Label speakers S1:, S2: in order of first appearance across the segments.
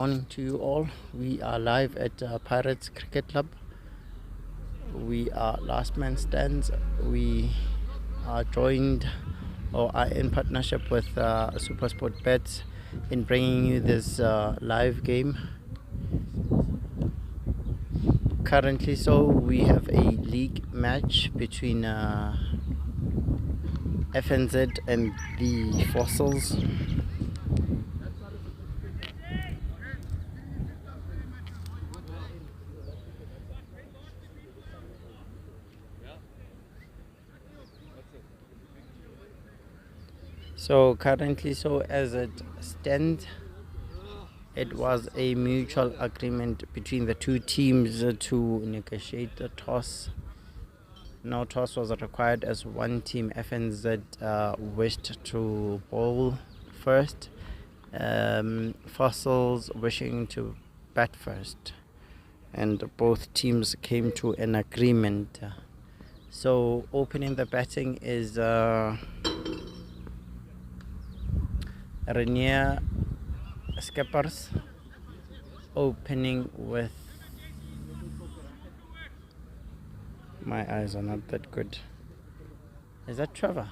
S1: Morning to you all. We are live at Pirates Cricket Club. We are last man stands. We are joined or are in partnership with Supersport Bets in bringing you this live game. Currently, so we have a league match between FNZ and the Fossils. So currently, so as it stands, it was a mutual agreement between the two teams to negotiate the toss. No toss was required as one team, FNZ, wished to bowl first. Fossils wishing to bat first. And both teams came to an agreement. So opening the batting is Rainier Skippers, opening with... My eyes are not that good. Is that Trevor?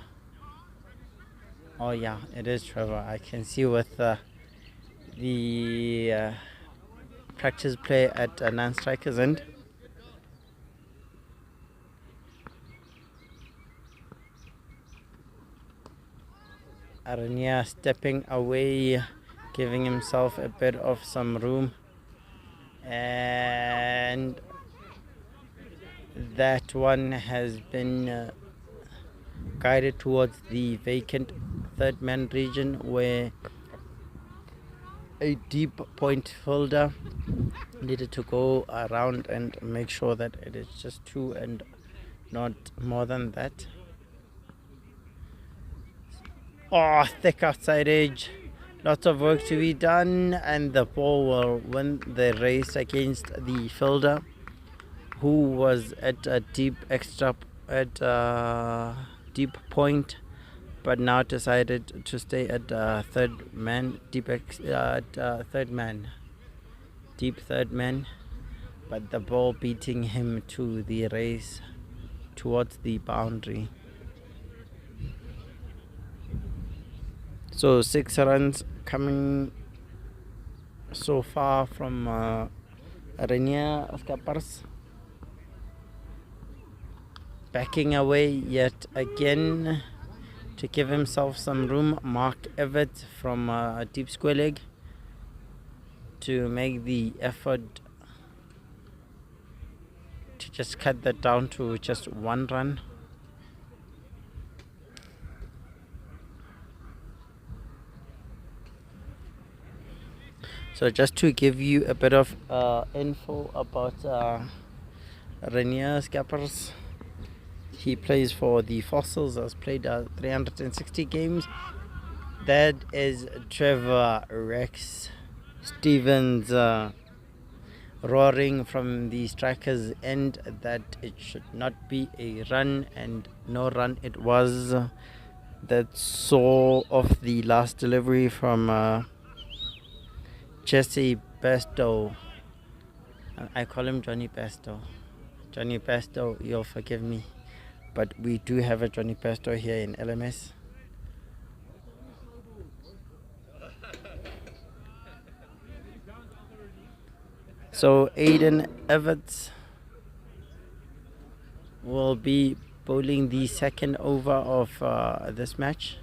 S1: Oh yeah, it is Trevor. I can see with the practice play at non-strikers end. Aranya stepping away, giving himself a bit of some room, and that one has been guided towards the vacant third man region, where a deep point fielder needed to go around and make sure that it is just two and not more than that. Oh, thick outside edge. Lots of work to be done, and the ball will win the race against the fielder, who was at a deep point, but now decided to stay at third man, deep third man, but the ball beating him to the race towards the boundary. So 6 runs coming so far from Rainier Skippers. Backing away yet again to give himself some room. Mark Everett from a deep square leg to make the effort to just cut that down to just 1 run. So just to give you a bit of info about Rainier Skippers, he plays for the Fossils, has played 360 games. That is Trevor Rex Stevens roaring from the striker's end that it should not be a run, and no run it was. That saw off the last delivery from Jesse Bastow. I call him Johnny Bastow. Johnny Bastow, you'll forgive me, but we do have a Johnny Bastow here in LMS. So Aiden Everts will be bowling the second over of this match.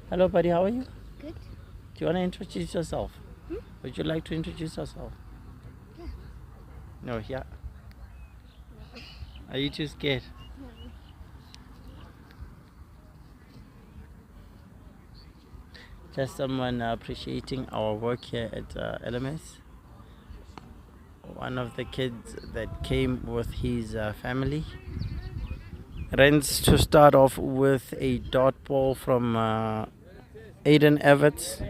S1: Hello buddy, how are you?
S2: Good.
S1: Do you want to introduce yourself? Would you like to introduce yourself?
S2: Yeah.
S1: No, yeah. Are you too scared?
S2: No.
S1: Just someone appreciating our work here at LMS. One of the kids that came with his family. Rents to start off with a dot ball from Aiden Everts.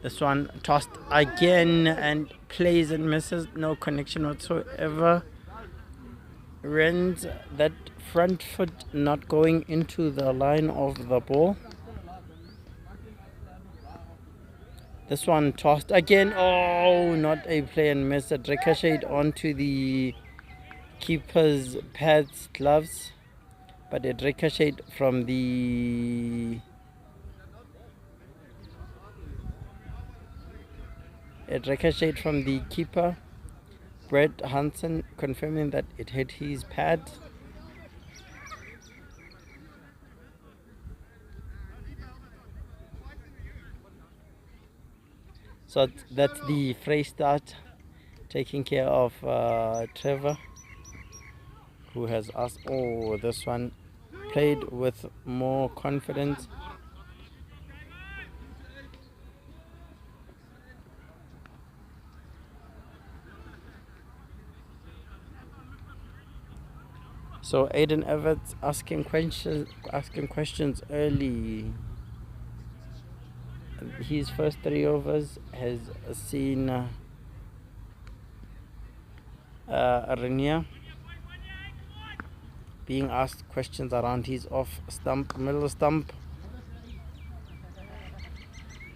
S1: This one tossed again and plays and misses, no connection whatsoever. Rens that front foot not going into the line of the ball. This one tossed again. Oh, not a play and miss. A ricochet onto the keeper's pads, gloves, but it ricocheted from the keeper, Brett Hansen, confirming that it hit his pad. So that's the fresh start taking care of Trevor, who has asked, oh, this one played with more confidence. So Aiden Everts asking questions early. His first 3 overs has seen Renier being asked questions around his off stump, middle stump.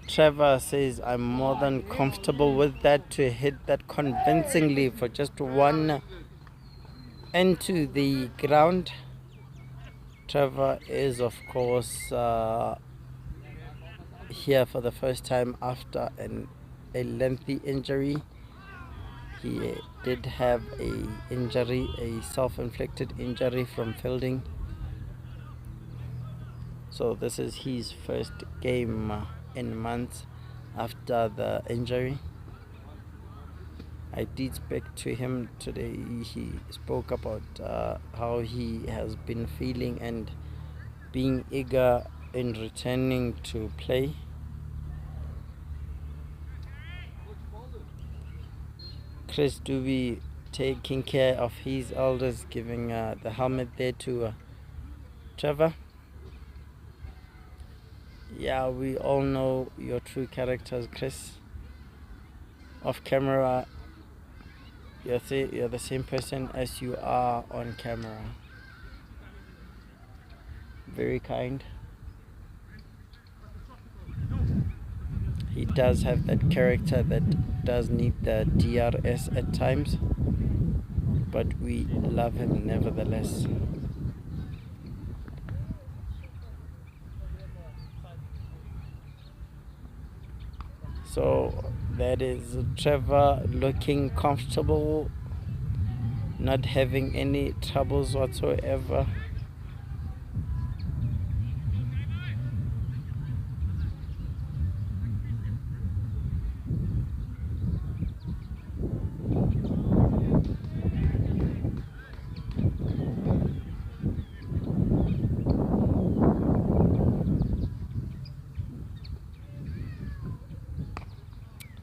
S1: Trevor says, I'm more than comfortable with that, to hit that convincingly for just one into the ground. Trevor is, of course, here for the first time after a lengthy injury. He did have a self-inflicted injury from fielding. So this is his first game in months after the injury. I did speak to him today. He spoke about how he has been feeling and being eager in returning to play. Chris Doobie taking care of his elders, giving the helmet there to Trevor. Yeah, we all know your true characters, Chris. Off camera, you're the same person as you are on camera. Very kind. He does have that character that does need the DRS at times, but we love him nevertheless. So that is Trevor looking comfortable, not having any troubles whatsoever.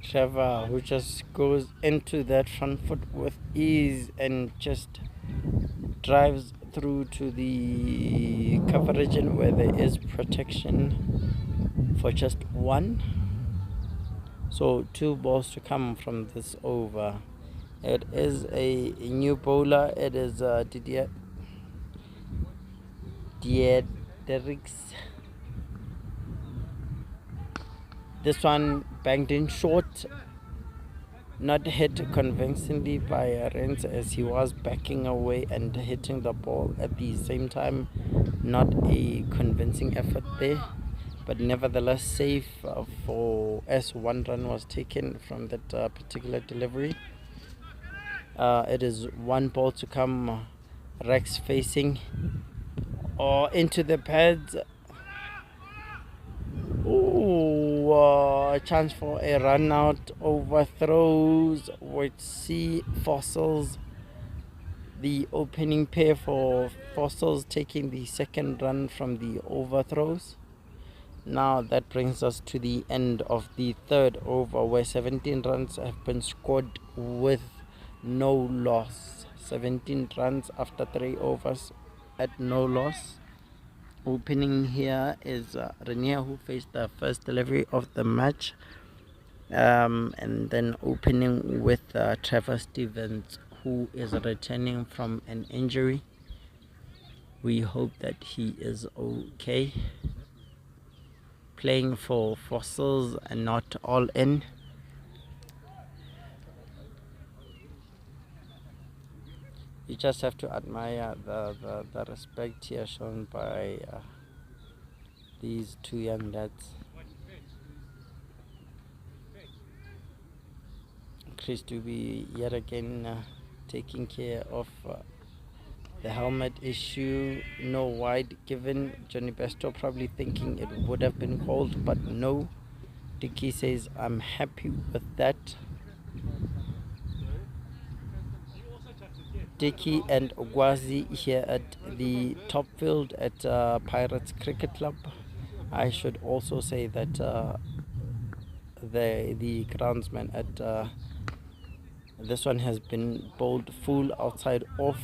S1: Trevor, who just goes into that front foot with ease and just drives through to the coverage and where there is protection for just one. So 2 balls to come from this over. It is a new bowler. It is Diedericks. This one banged in short, not hit convincingly by Rens as he was backing away and hitting the ball at the same time. Not a convincing effort there, but nevertheless safe for as 1 run was taken from that particular delivery. It is 1 ball to come. Rex facing into the pads. A chance for a run out. Overthrows with C Fossils. The opening pair for Fossils taking the 2nd run from the overthrows. Now that brings us to the end of the 3rd over, where 17 runs have been scored with no loss. 17 runs after 3 overs at no loss. Opening here is Renier, who faced the first delivery of the match. and then opening with Trevor Stevens, who is returning from an injury. We hope that he is okay. Playing for Fossils and not All In. You just have to admire the respect here shown by these two young lads. Chris to be yet again taking care of the helmet issue. No wide given. Johnny Besto probably thinking it would have been called, but no. Dicky says, I'm happy with that. Dicky and Ogwazi here at the top field at Pirates Cricket Club. I should also say that the groundsman at this one has been bowled full outside off,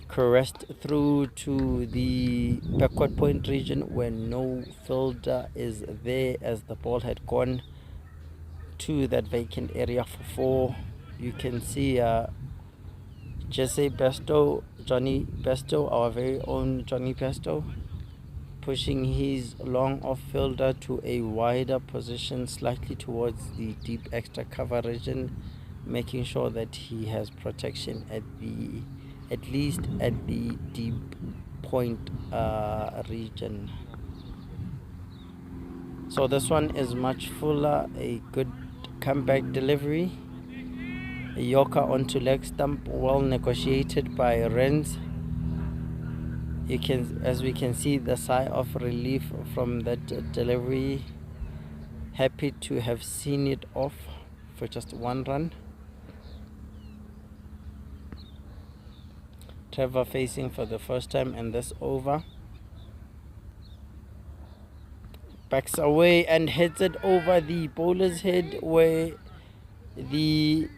S1: caressed through to the backward point region where no fielder is there, as the ball had gone to that vacant area for 4. You can see Jesse Besto, Johnny Besto, our very own Johnny Besto, pushing his long off fielder to a wider position slightly towards the deep extra cover region, making sure that he has protection at least at the deep point region. So this one is much fuller, a good comeback delivery. A Yorker onto leg stump, well negotiated by Renz. As we can see, the sigh of relief from that delivery. Happy to have seen it off for just 1 run. Trevor facing for the first time in this over. Backs away and hits it over the bowler's head, where the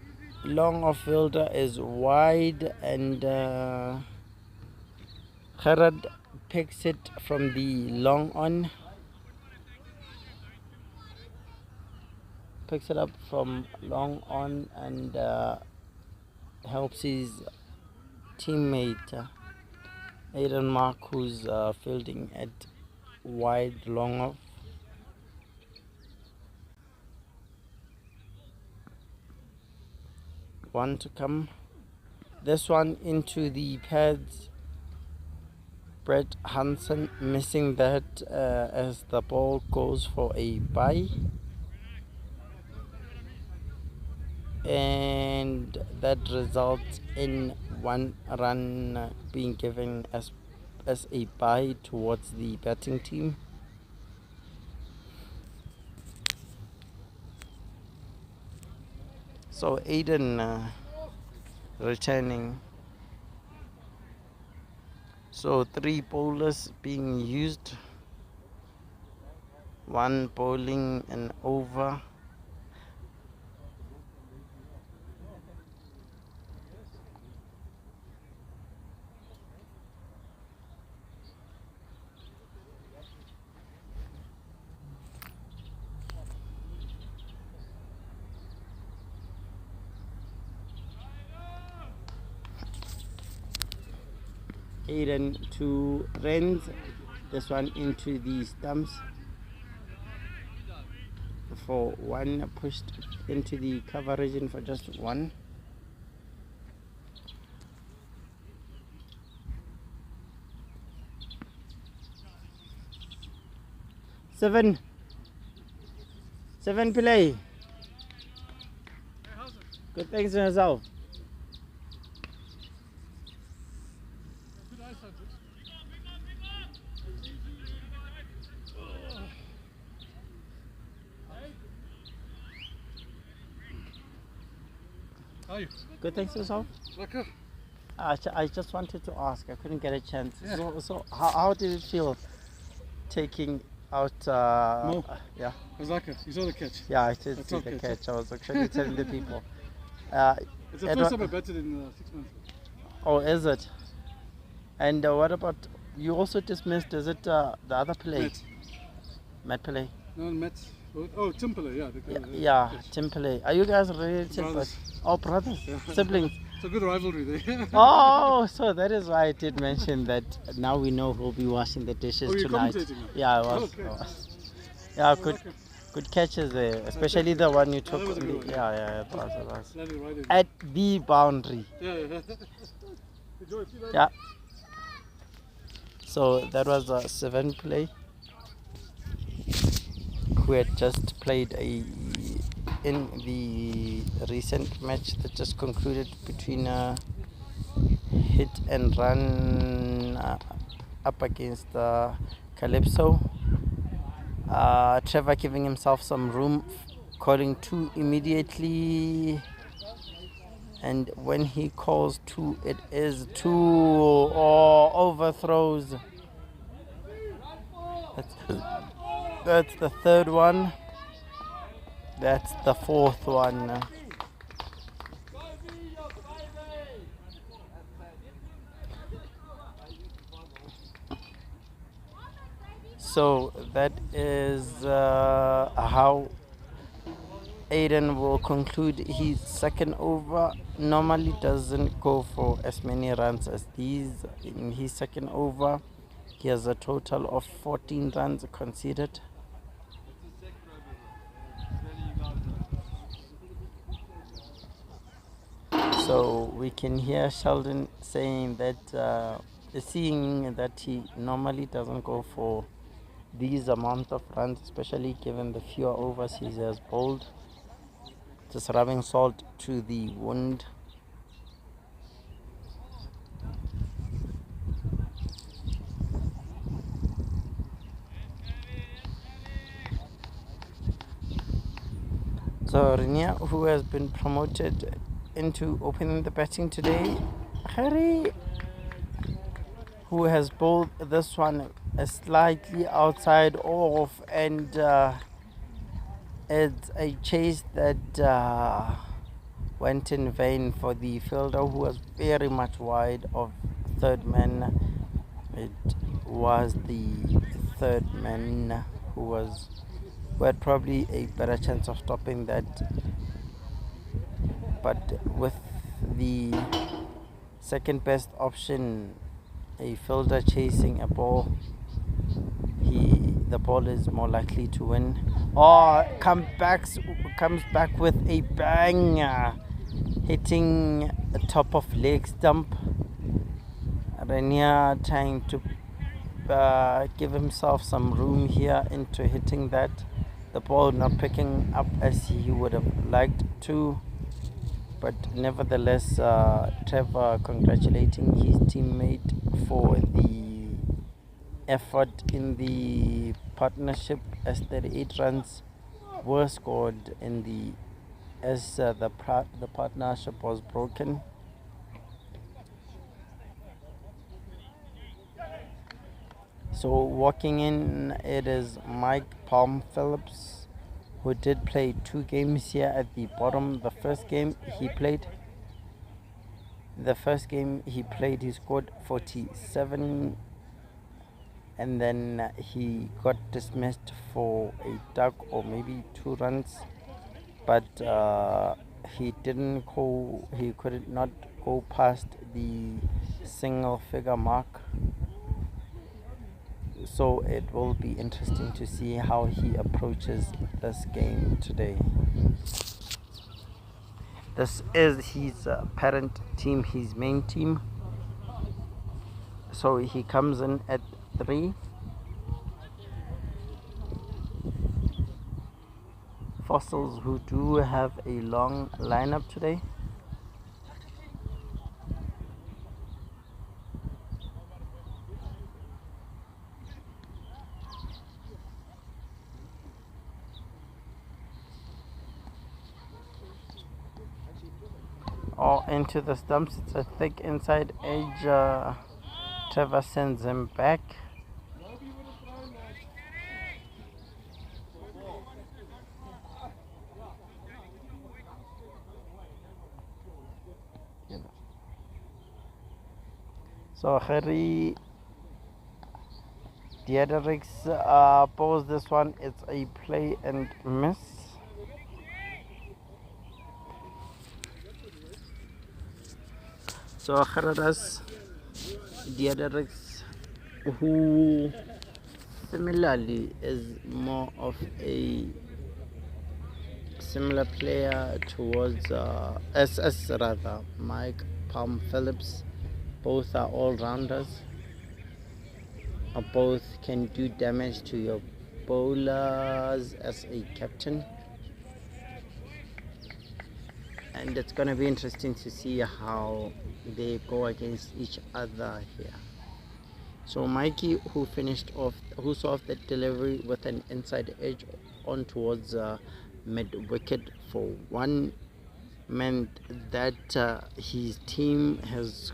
S1: long off fielder is wide, and Gerard picks it from the long on. Picks it up from long on and helps his teammate Aiden Mark, who's fielding at wide long off. One to come. This one into the pads. Brett Hansen missing that as the ball goes for a bye. And that results in 1 run being given as a bye towards the batting team. So Aiden returning. So 3 bowlers being used, 1 bowling an over. Aiden to Renz, this one into the stumps for 1, pushed into the cover region for just 1. Seven play. Good, thanks to yourself.
S2: How are you?
S1: Good, thanks yourself.
S2: Lekker.
S1: I just wanted to ask, I couldn't get a chance. Yeah. So how did it feel taking out
S2: Mo?
S1: Yeah.
S2: It was lekker. You saw the catch.
S1: Yeah, I did see the catch. I was actually telling the people.
S2: It's the first time I batted in 6 months.
S1: Oh, is it? And what about, you also dismissed, is it the other play?
S2: Matt.
S1: Matt play?
S2: No, Matt Oh, Timperley, yeah.
S1: Yeah, Timperley. Are you guys related?
S2: Brothers.
S1: Oh, brothers, siblings.
S2: It's a good rivalry there.
S1: Oh, so that is why I did mention that. Now we know who'll be washing the dishes
S2: Oh, you're
S1: tonight.
S2: commentating now?
S1: Yeah, I was.
S2: Okay.
S1: I was. Yeah, good catches there, especially the one you took.
S2: that was a
S1: On
S2: good
S1: the,
S2: one,
S1: yeah, yeah, it was.
S2: Landed right in.
S1: At the boundary.
S2: Yeah. Enjoy. See you later.
S1: Yeah. So that was a 7 play. Who had just played in the recent match that just concluded between Hit and Run up against Calypso. Trevor giving himself some room, calling 2 immediately, and when he calls 2, it is 2 overthrows. That's the 3rd one. That's the 4th one. So that is how Aiden will conclude his 2nd over. Normally doesn't go for as many runs as these. In his 2nd over, he has a total of 14 runs conceded. So we can hear Sheldon saying that, seeing that he normally doesn't go for these amount of runs, especially given the fewer overs he has bowled. Just rubbing salt to the wound. So Renia, who has been promoted into opening the batting today, Harry, who has bowled this one slightly outside off, and it's a chase that went in vain for the fielder, who was very much wide of 3rd man. It was the 3rd man who had probably a better chance of stopping that, but with the 2nd best option, a fielder chasing a ball, the ball is more likely to win. Comes back with a bang, hitting the top of leg stump. Renia trying to give himself some room here into hitting that. The ball not picking up as he would have liked to, but nevertheless, Trevor congratulating his teammate for the effort in the partnership, as 38 runs were scored in the partnership was broken. So walking in, it is Mike Palm Phillips, who did play 2 games here at the bottom. The first game he played, he scored 47, and then he got dismissed for a duck or maybe 2 runs, but he could not go past the single figure mark. So it will be interesting to see how he approaches this game today. This is his parent team, his main team. So he comes in at 3. Fossils, who do have a long lineup today. Into the stumps. It's a thick inside edge. Trevor sends him back. So Harry Diedericks pose this one. It's a play and miss. So Gerardas Diedericks, who similarly is more of a similar player towards SS rather, Mike Palm Phillips. Both are all-rounders. Both can do damage to your bowlers as a captain. And it's going to be interesting to see how they go against each other here. So Mikey, who saw off the delivery with an inside edge on towards mid wicket for one, meant that his team has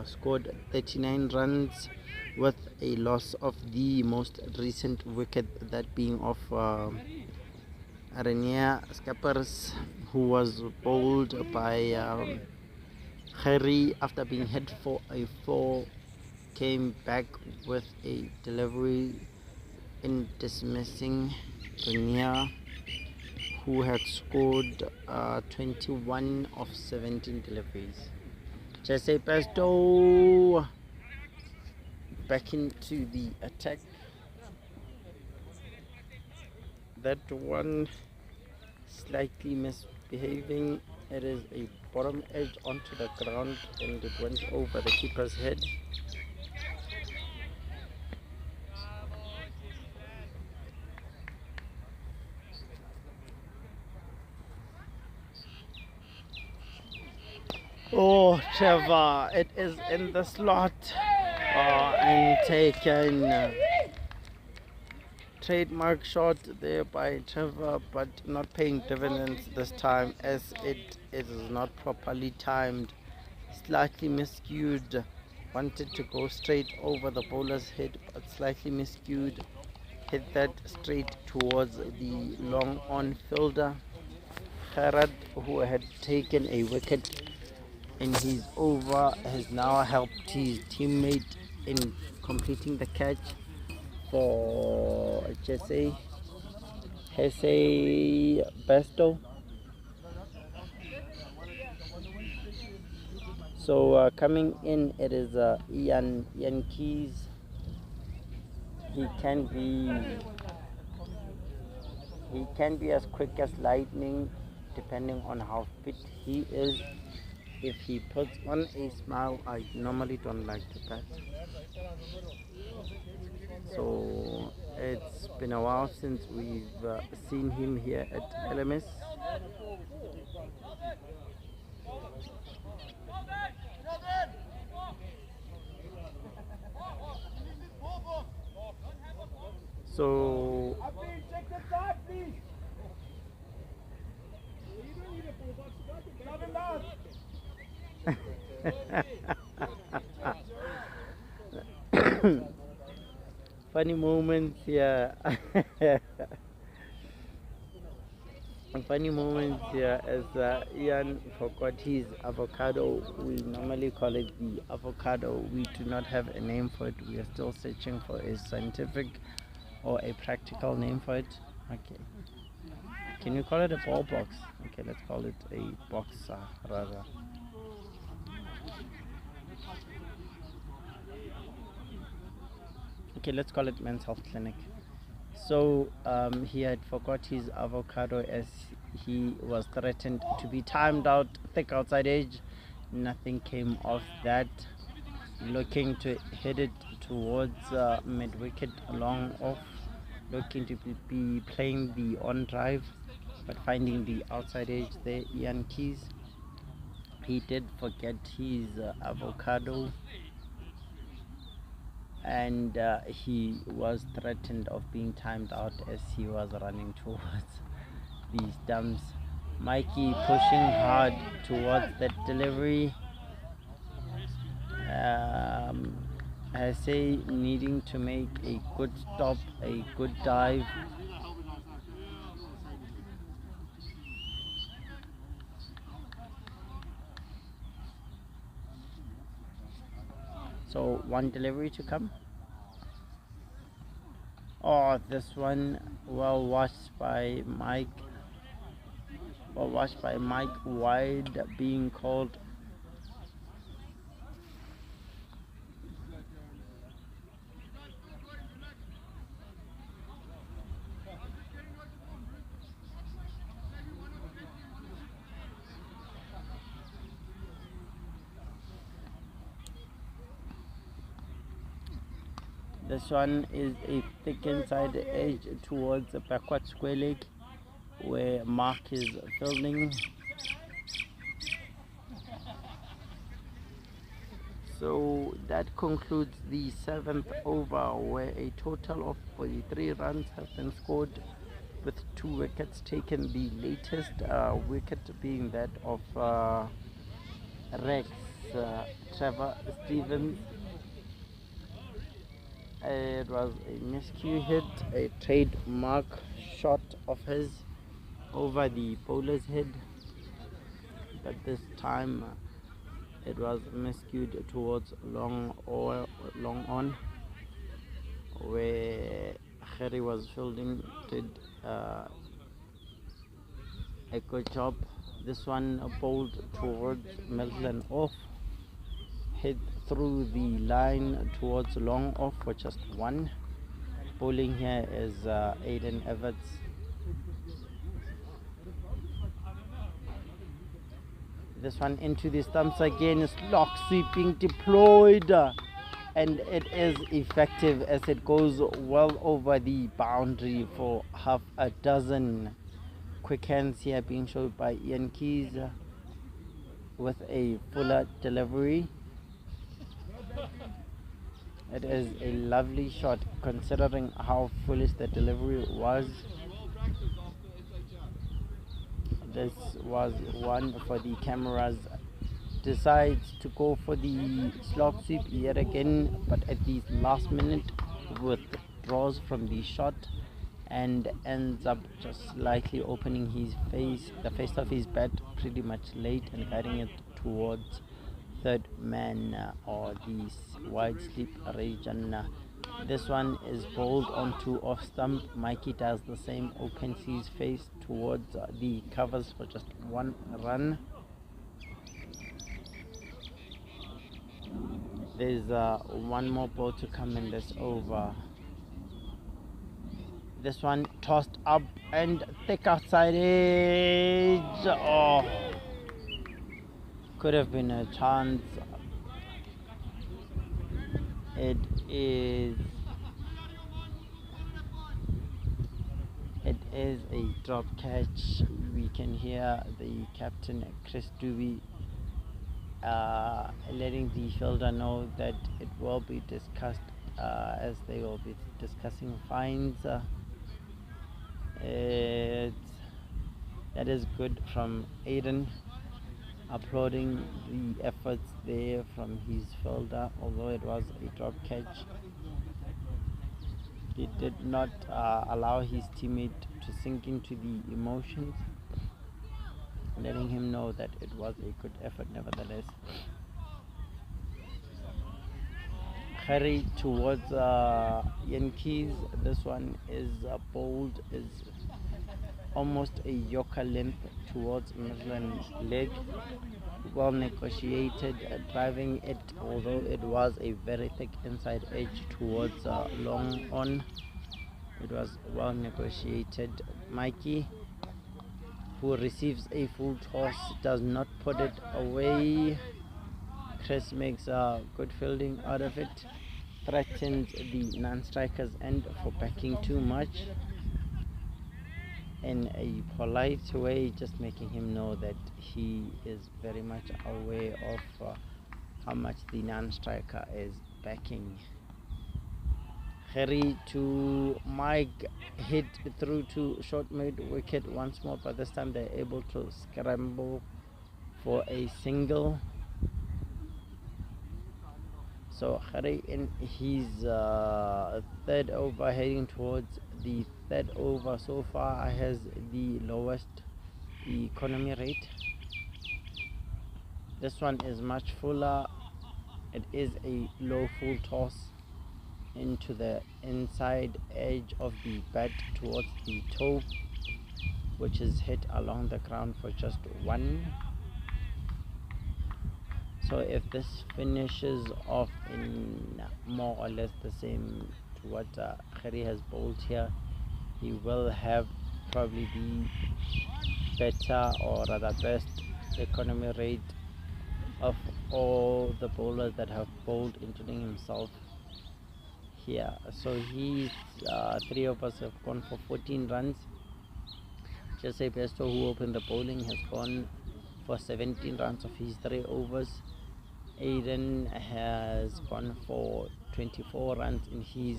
S1: scored 39 runs with a loss of the most recent wicket, that being of Renier Scappers, who was bowled by Harry after being hit for a 4, came back with a delivery in dismissing Renier, who had scored 21 of 17 deliveries. Jesse Pesto back into the attack. That one slightly misbehaving. It is a bottom edge onto the ground and it went over the keeper's head. Oh, Trevor, it is in the slot and taken. Trademark shot there by Trevor, but not paying dividends this time as it is not properly timed. Slightly miscued. Wanted to go straight over the bowler's head, but slightly miscued. Hit that straight towards the long on fielder. Kharad, who had taken a wicket in his over, has now helped his teammate in completing the catch for Jesse Besto. So coming in, it is Ian Keys. He can be as quick as lightning, depending on how fit he is. If he puts on a smile, I normally don't like to bat. So it's been a while since we've seen him here at LMS. So funny moments here. Funny moments here as Ian forgot his avocado. We normally call it the avocado. We do not have a name for it. We are still searching for a scientific or a practical name for it. Okay. Can you call it a ball box? Okay, let's call it a box rather. Okay, let's call it men's health clinic. So he had forgot his avocado as he was threatened to be timed out, thick outside edge. Nothing came of that. Looking to hit it towards mid wicket long off, looking to be playing the on drive, but finding the outside edge there. Ian Keys, he did forget his avocado, and he was threatened of being timed out as he was running towards the stumps. Mikey pushing hard towards that delivery. I say needing to make a good stop, a good dive. So one delivery to come. Oh, this one well watched by Mike. Well watched by Mike Wide, being called. This one is a thick inside edge towards the backward square leg where Mark is fielding. So that concludes the 7th over, where a total of 43 runs have been scored with 2 wickets taken. The latest wicket being that of Rex Trevor Stevens. It was a miscue hit, a trademark shot of his over the bowler's head, but this time it was miscued towards long on, where Harry was fielding, did a good job. This one bowled towards Milton off, hit through the line towards long off for just 1. Bowling here is Aiden Everts. This one into the stumps again, slog sweeping deployed, and it is effective as it goes well over the boundary for half a dozen. Quick hands here being showed by Ian Keys with a fuller delivery. It is a lovely shot considering how foolish the delivery was. This was one for the cameras. Decides to go for the slog sweep yet again, but at the last minute withdraws from the shot and ends up just slightly opening the face of his bat pretty much late and guiding it towards third man or the wide slip region. This one is bowled onto off stump. Mikey does the same, opens his face towards the covers for just 1 run. There's one more ball to come in this over. This one tossed up and thick outside edge. Oh, could have been a chance. It is a drop catch. We can hear the captain Chris Dewey letting the fielder know that it will be discussed as they will be discussing fines. That is good from Aiden, applauding the efforts there from his fielder. Although it was a drop catch, he did not allow his teammate to sink into the emotions, letting him know that it was a good effort nevertheless. Harry towards Yankees. This one is bowled, is almost a yorker length towards Midland leg. Well negotiated, driving it, although it was a very thick inside edge towards long on. It was well negotiated. Mikey, who receives a full toss, does not put it away. Chris makes a good fielding out of it, threatens the non-striker's end for backing too much in a polite way, just making him know that he is very much aware of how much the non-striker is backing. Harry to Mike, hit through to short mid wicket once more, but this time they're able to scramble for a single. So Harry in his third over, heading towards the third over so far, has the lowest economy rate. This one is much fuller. It is a low full toss. into the inside edge of the bat towards the toe, which is hit along the ground for just one. So if this finishes off in more or less the same to what Khari has bowled here, he will have probably the better or rather best economy rate of all the bowlers that have bowled, including himself here. So his 3 overs have gone for 14 runs. Jesse Pesto, who opened the bowling, has gone for 17 runs of his 3 overs. Aiden has gone for 24 runs in his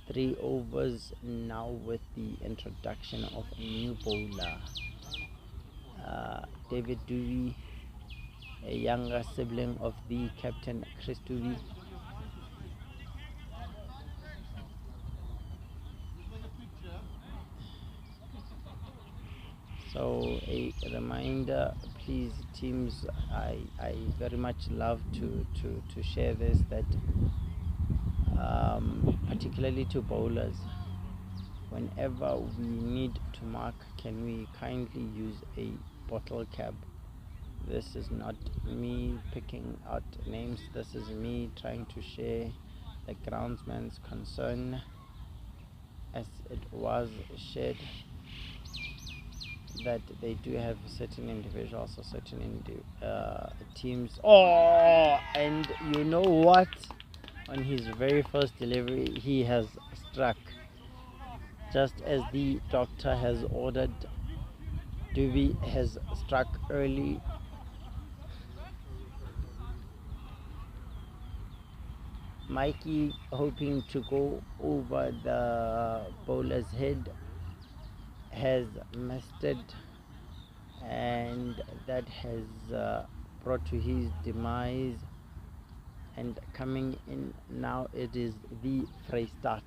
S1: 3 overs. Now with the introduction of a new bowler, David Dewey, a younger sibling of the captain Chris Dewey. So a reminder, please teams, I very much love to share this, that particularly to bowlers, whenever we need to mark, can we kindly use a bottle cap? This is not me picking out names, this is me trying to share the groundsman's concern as it was shared, that they do have certain individuals or certain teams. Oh, and you know what? On his very first delivery, he has struck just as the doctor has ordered. Dewey has struck early. Mikey, hoping to go over the bowler's head, has missed it, and that has brought to his demise. And coming in now, it is the fresh start.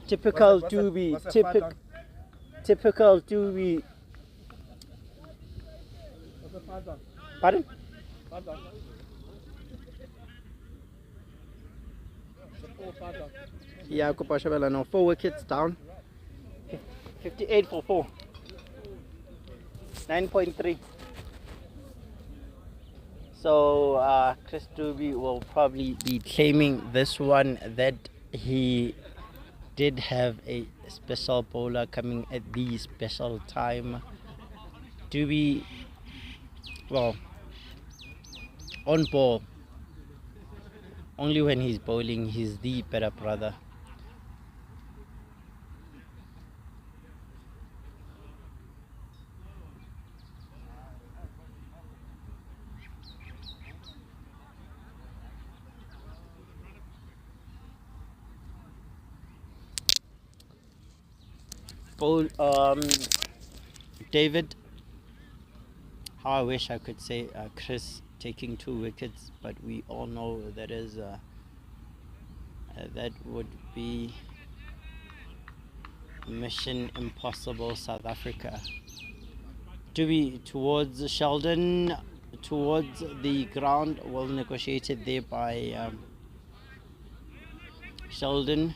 S1: Typical to be typical to be. Pardon? Yeah, Kupashabela, no, 4 wickets down. 58 for 4. 9.3. So Chris Dubey will probably be claiming this one, that he did have a special bowler coming at the special time. Dubey, well, on ball, only when he's bowling, he's the better brother. Bowl, David, how I wish I could say Chris taking 2 wickets, but we all know that is that would be Mission Impossible South Africa. To be towards Sheldon, towards the ground, well negotiated there by Sheldon.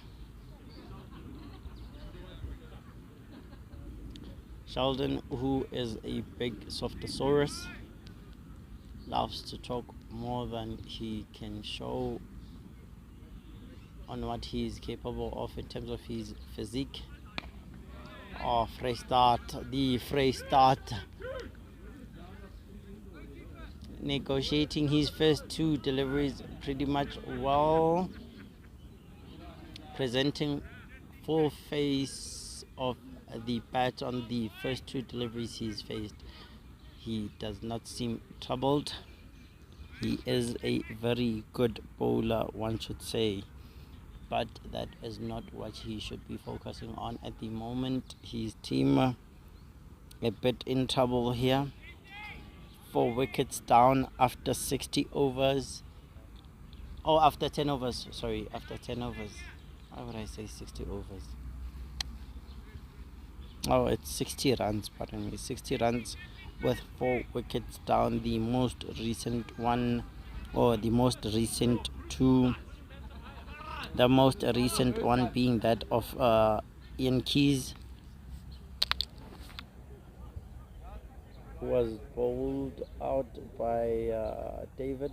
S1: Sheldon, who is a big softosaurus, loves to talk more than he can show on what he is capable of in terms of his physique. Oh, Freystart, the Freystart, negotiating his first two deliveries pretty much well, presenting full face of the bat on the first two deliveries he's faced. He does not seem troubled. He is a very good bowler, one should say, but that is not what he should be focusing on at the moment. His team a bit in trouble here. 4 wickets down after 60 overs. Oh, after 10 overs. Sorry, after 10 overs. Why would I say 60 overs? Oh, it's 60 runs, pardon me. 60 runs with 4 wickets down. The most recent one, or the most recent two. The most recent one being that of Ian Keys, who was bowled out by David,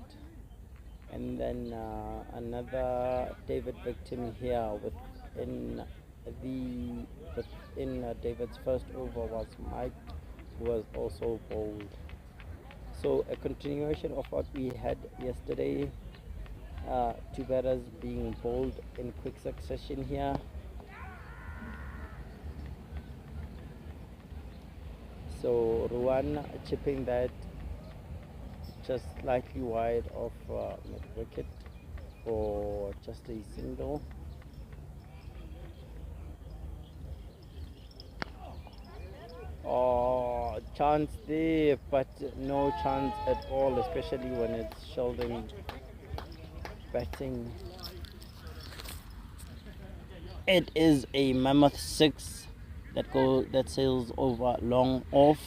S1: and then another David victim here within David's first over was Mike, who was also bowled. So a continuation of what we had yesterday, two batters being bowled in quick succession here. So Ruan chipping that just slightly wide of mid wicket for just a single. Oh, chance there, but no chance at all, especially when it's Sheldon batting. It is a mammoth 6 that sails over long off.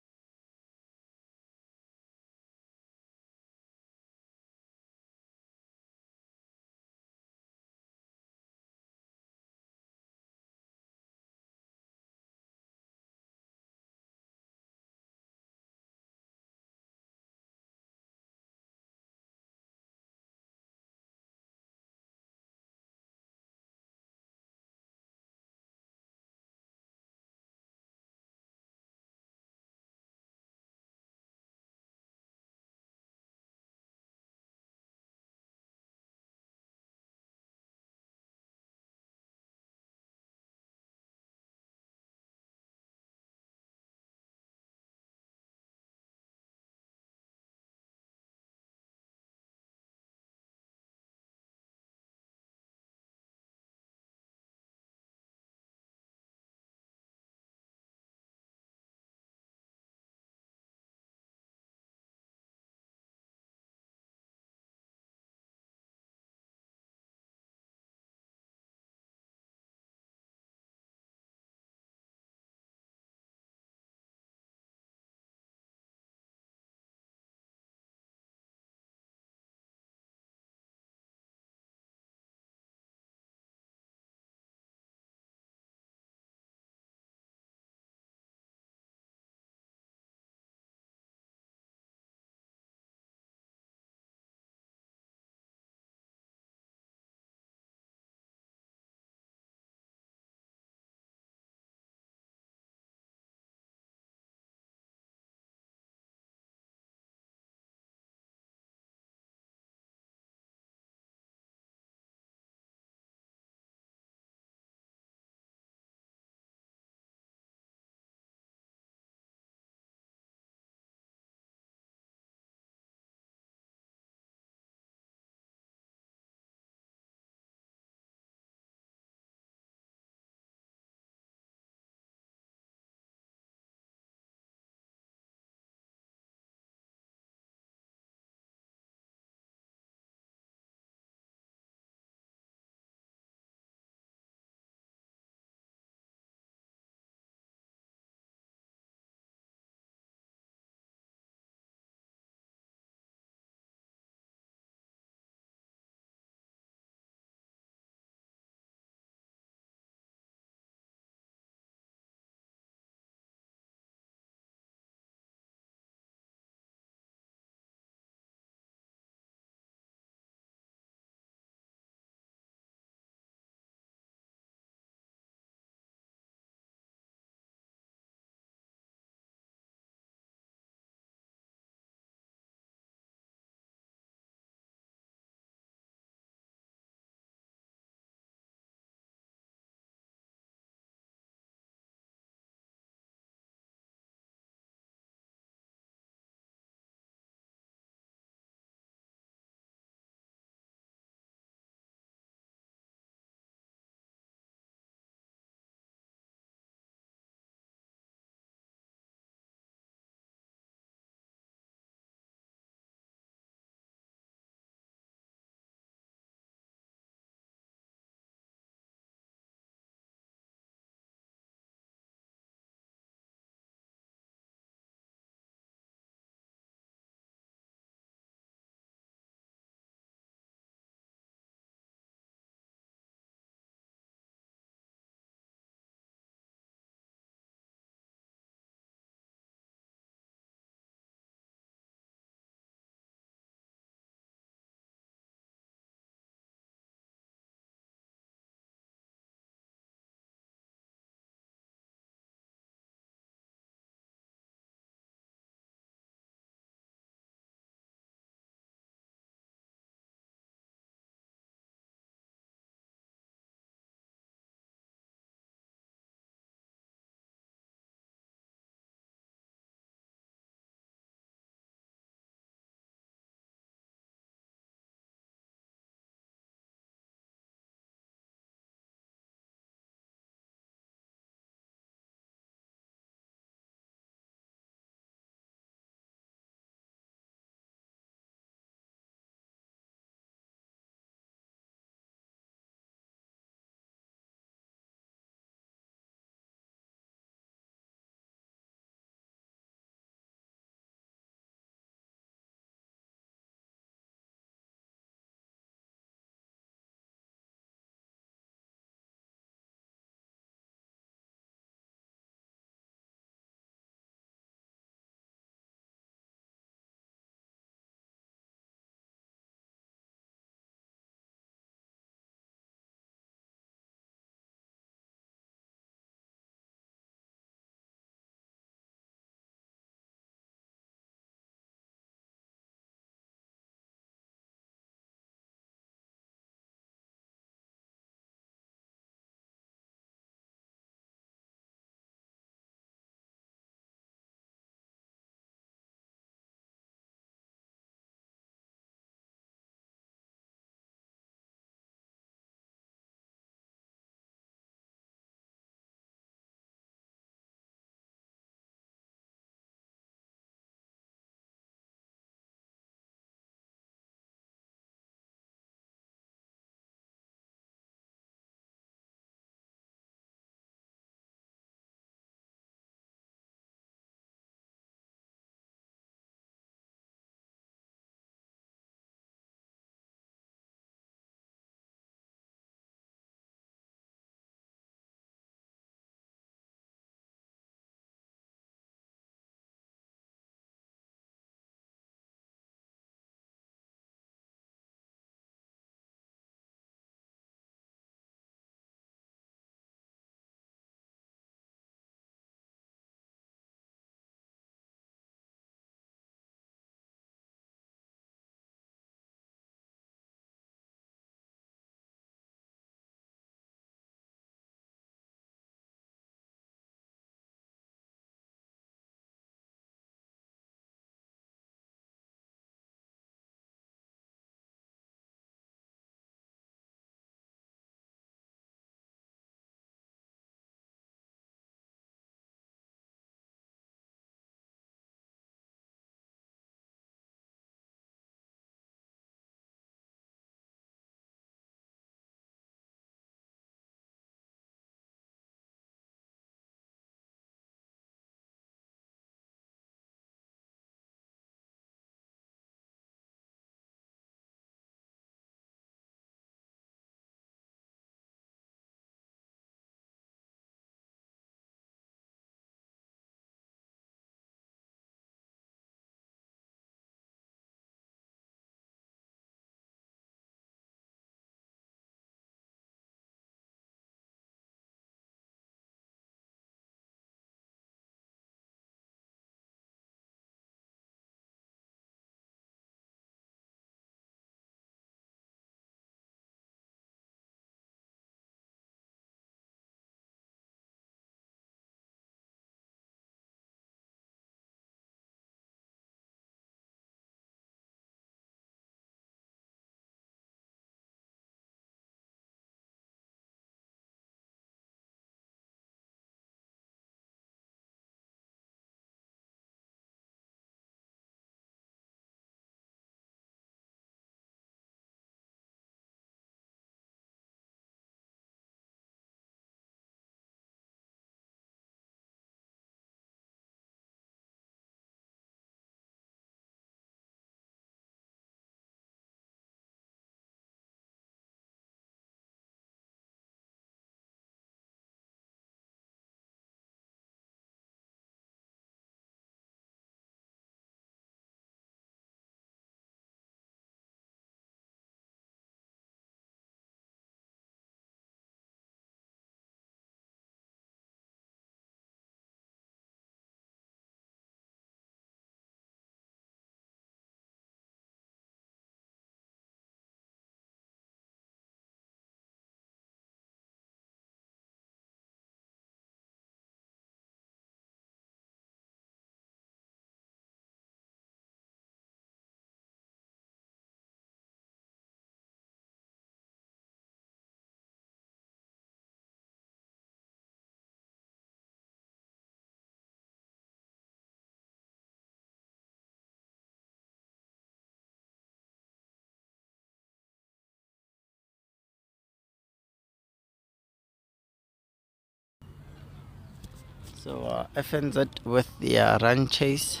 S1: So FNZ with the run chase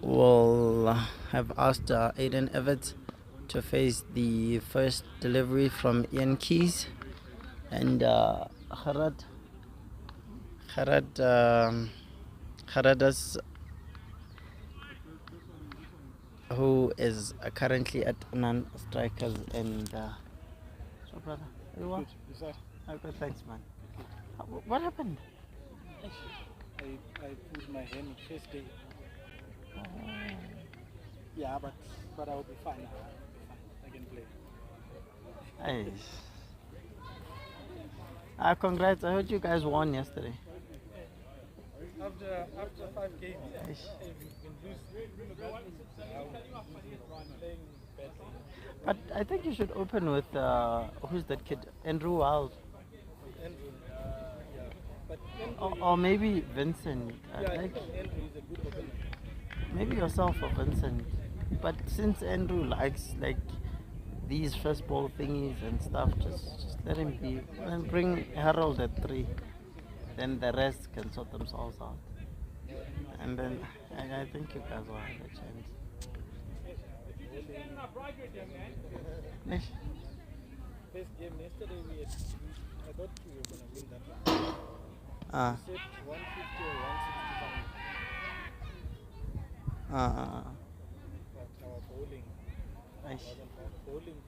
S1: will have asked Aiden Everett to face the first delivery from Ian Keys and Haradas, who is currently at non-strikers. And so brother, you what? Okay, thanks man. What happened?
S3: I pulled my hand first day. Yeah, but I'll be fine now. I'll be fine. I can play.
S1: Congrats! I heard you guys won yesterday.
S3: After 5 games,
S1: Aish.
S3: playing badly.
S1: But I think you should open with who's that kid? Andrew Wild.
S3: Andrew, yeah. But
S1: Or maybe Vincent.
S3: Andrew is a good opener.
S1: Maybe yourself or Vincent. But since Andrew likes like these first ball thingies and stuff, just let him be. And bring Harold at 3. Then the rest can sort themselves out. And then I think you guys will have a chance. Ish.
S3: First game yesterday, I thought we were going to win that one.
S1: Ah.
S3: We set 150 or 165.
S1: But
S3: Our bowling
S1: Ish.
S3: bowling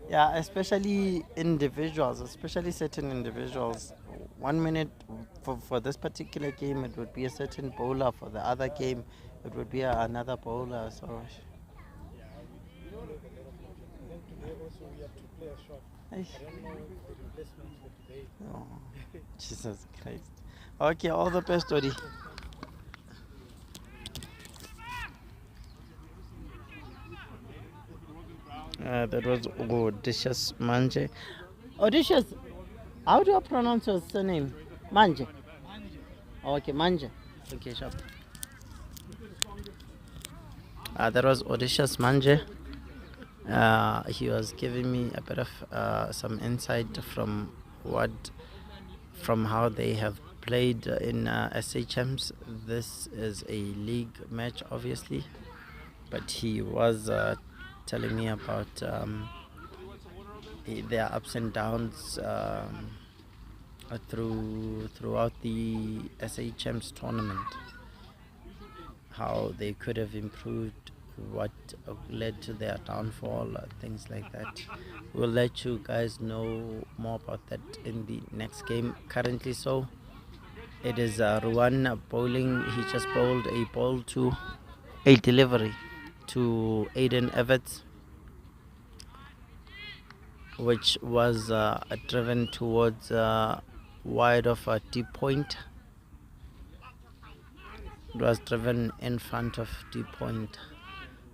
S1: Yeah, especially individuals, especially certain individuals. 1 minute for this particular game, it would be a certain bowler. For the other game, it would be another bowler. So,
S3: today also we have to play a shot.
S1: Ish.
S3: I don't know the replacements for today.
S1: Oh, Jesus Christ. Okay, all the best, Odi. That was Odysseus Manje. Odysseus, how do I pronounce your surname? Manje. Oh, okay, Manje. Okay, sure. That was Odysseus Manje. He was giving me a bit of some insight from how they have played in SHMs. This is a league match, obviously, but he was telling me about their ups and downs throughout the SHM's tournament, how they could have improved, what led to their downfall, things like that. We'll let you guys know more about that in the next game. Currently, so it is Ruan bowling. He just bowled a delivery to Aiden Everett, which was driven towards wide of a deep point. It was driven in front of deep point,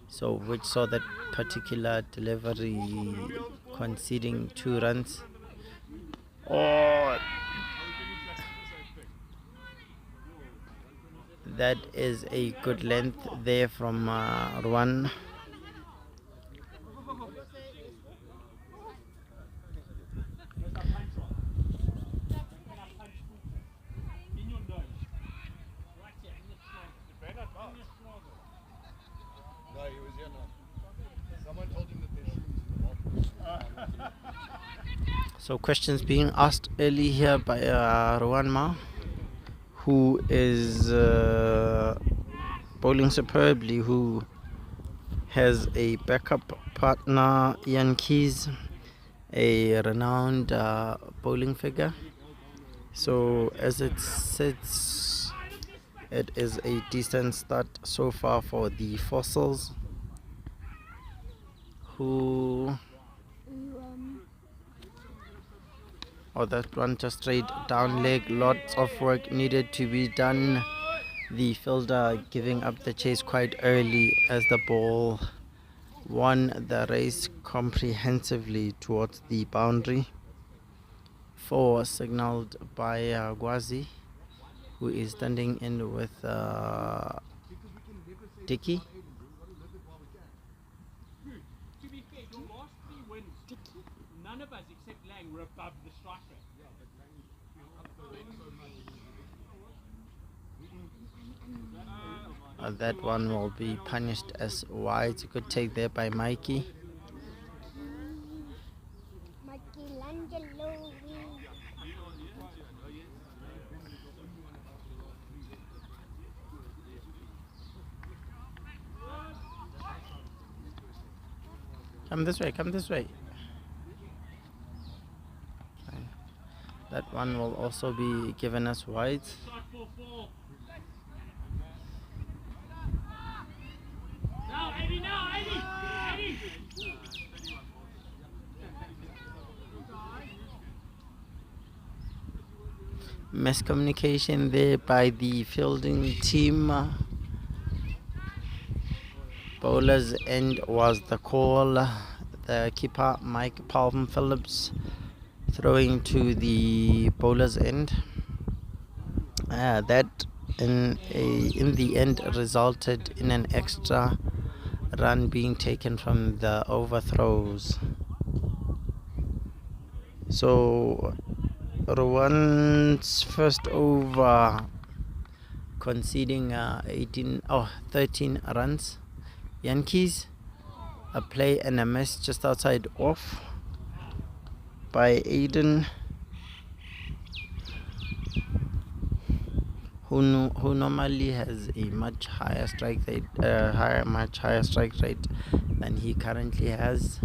S1: so which saw that particular delivery conceding 2 runs. Oh, that is a good length there from Ruan. So questions being asked early here by Rowan Ma, who is bowling superbly, who has a backup partner, Ian Keys, a renowned bowling figure. So as it sits, it is a decent start so far for the Fossils, who... Oh, that one just straight down leg. Lots of work needed to be done. The fielder giving up the chase quite early as the ball won the race comprehensively towards the boundary. 4 signaled by Gwazi, who is standing in with Dicky.
S4: None of us except Lang were above the striker.
S1: that one will be punished as wide. Good take there by Mikey.
S4: Michelangelo.
S1: Come this way, come this way. Okay. That one will also be given us wide. Miscommunication there by the fielding team. Bowler's end was the call. The keeper, Mike Palm Phillips, throwing to the bowler's end. That in the end resulted in an extra run being taken from the overthrows. So Rwan's first over, conceding 13 runs. Yankees, a play and a miss just outside off by Aiden, who normally has a much higher strike rate, much higher strike rate than he currently has.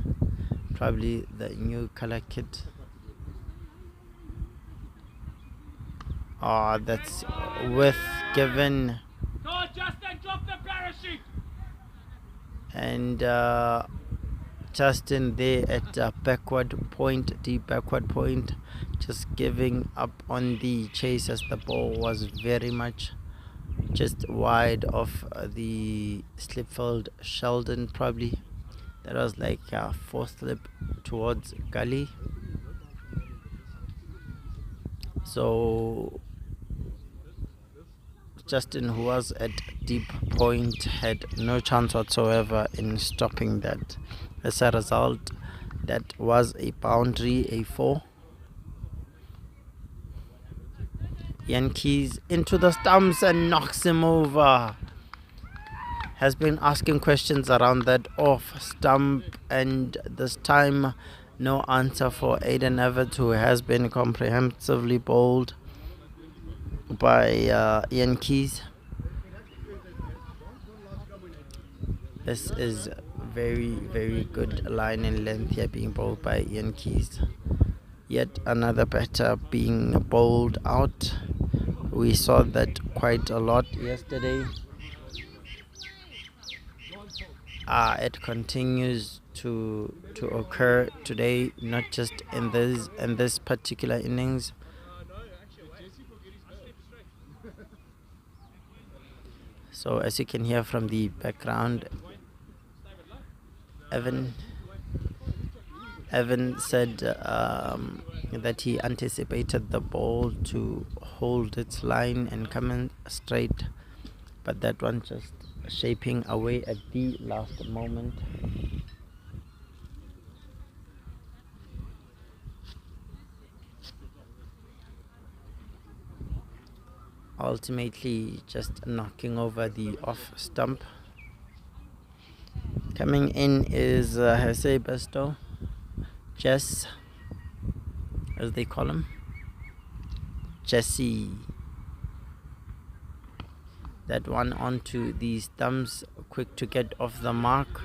S1: Probably the new color kit. That's with given.
S5: Go, Justin, drop the parachute.
S1: And Justin there at deep backward point, just giving up on the chase as the ball was very much just wide of the slip field. Sheldon probably, that was like a fourth slip towards gully. So Justin, who was at deep point, had no chance whatsoever in stopping that. As a result, that was a boundary, a 4. Yankees into the stumps and knocks him over. Has been asking questions around that off stump, and this time no answer for Aiden Everett, who has been comprehensively bowled by Yankees. This is very, very good line and length here being bowled by Yankees. Yet another batter being bowled out. We saw that quite a lot yesterday. It continues to occur today, not just in this particular innings. So as you can hear from the background, Evan said that he anticipated the ball to hold its line and come in straight, but that one just shaping away at the last moment. Ultimately just knocking over the off stump. Coming in is Jose Besto, Jess, as they call him, Jesse. That one onto the stumps, quick to get off the mark.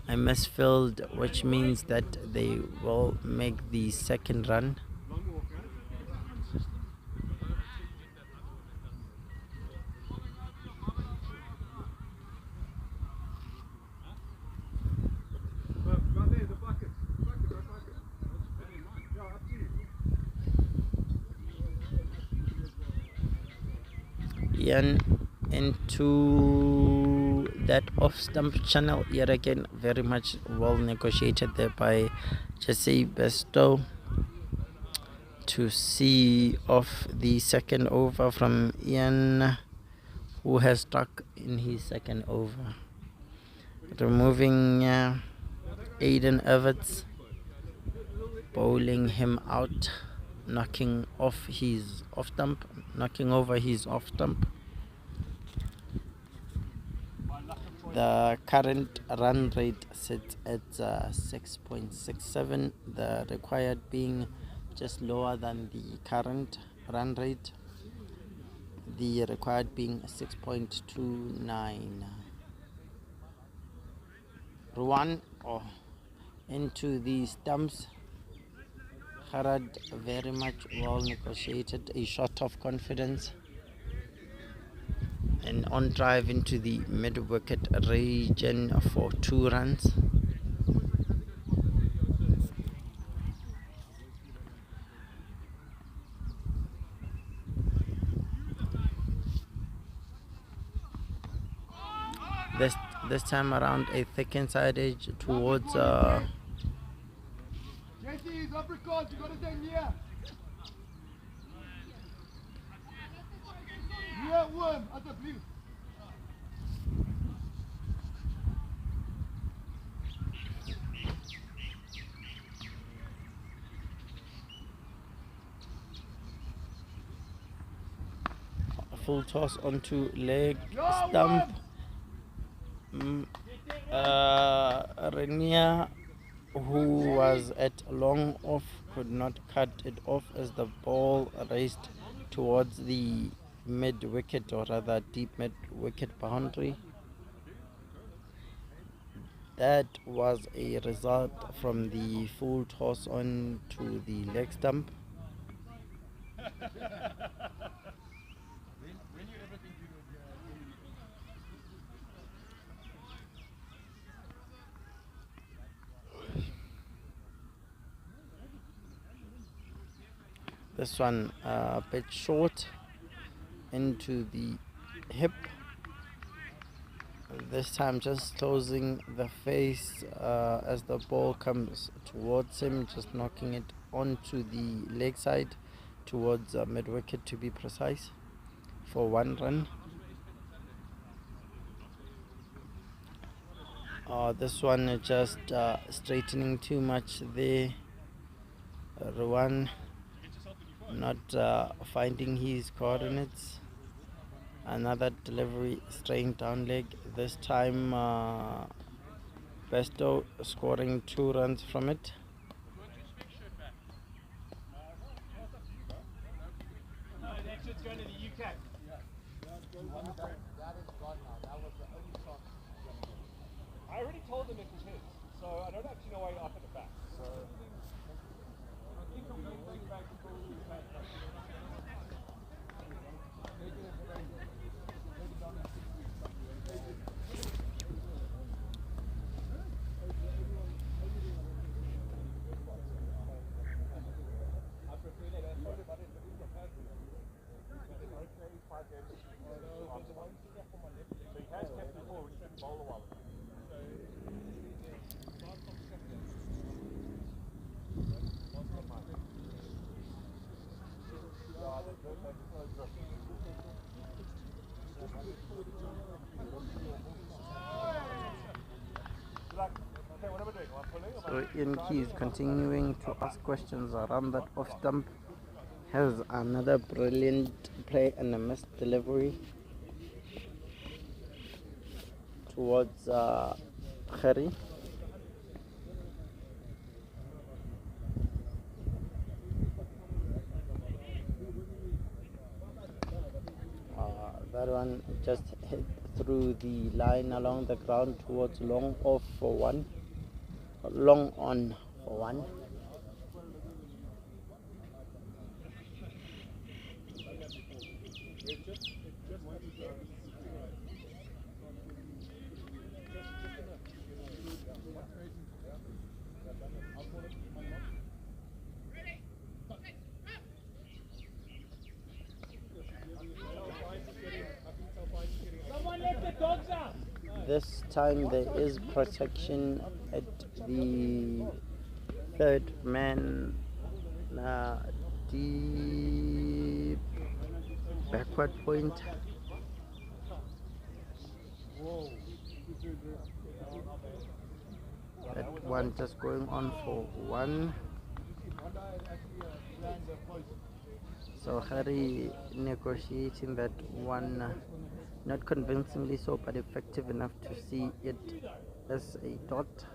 S1: I misfilled, which means that they will make the second run. Ian into that off stump channel yet again, very much well negotiated there by Jesse Besto to see off the second over from Ian, who has struck in his second over, removing Aiden Everts, bowling him out, knocking off his off stump, knocking over his off stump. The current run rate sits at 6.67, the required being just lower than the current run rate, the required being 6.29. Ruan into the stumps. Harad very much well negotiated a shot of confidence and on drive into the mid wicket region for 2 runs. This time around a thick inside edge towards a full toss onto leg stump. Renia, who was at long off, could not cut it off as the ball raced towards the mid wicket, or rather deep mid wicket boundary. That was a result from the full toss on to the leg stump. This one a bit short into the hip. This time just closing the face as the ball comes towards him, just knocking it onto the leg side towards mid wicket to be precise, for 1 run. This one just straightening too much there. Rowan not finding his coordinates. Another delivery straight down leg. This time Besto scoring 2 runs from it.
S5: Going to the UK. I already told him it was his, so I don't actually know why he offered it back. So I think I'm going to take it back to
S1: So Ian Keys continuing to ask questions around that off stump. Has another brilliant play and a missed delivery towards Khari. That one just hit through the line along the ground towards long off for 1. Long on for 1. This time there is protection at the 3rd man, deep backward point. That one just going on for 1. So Harry negotiating that one Not convincingly so, but effective enough to see it as a dot.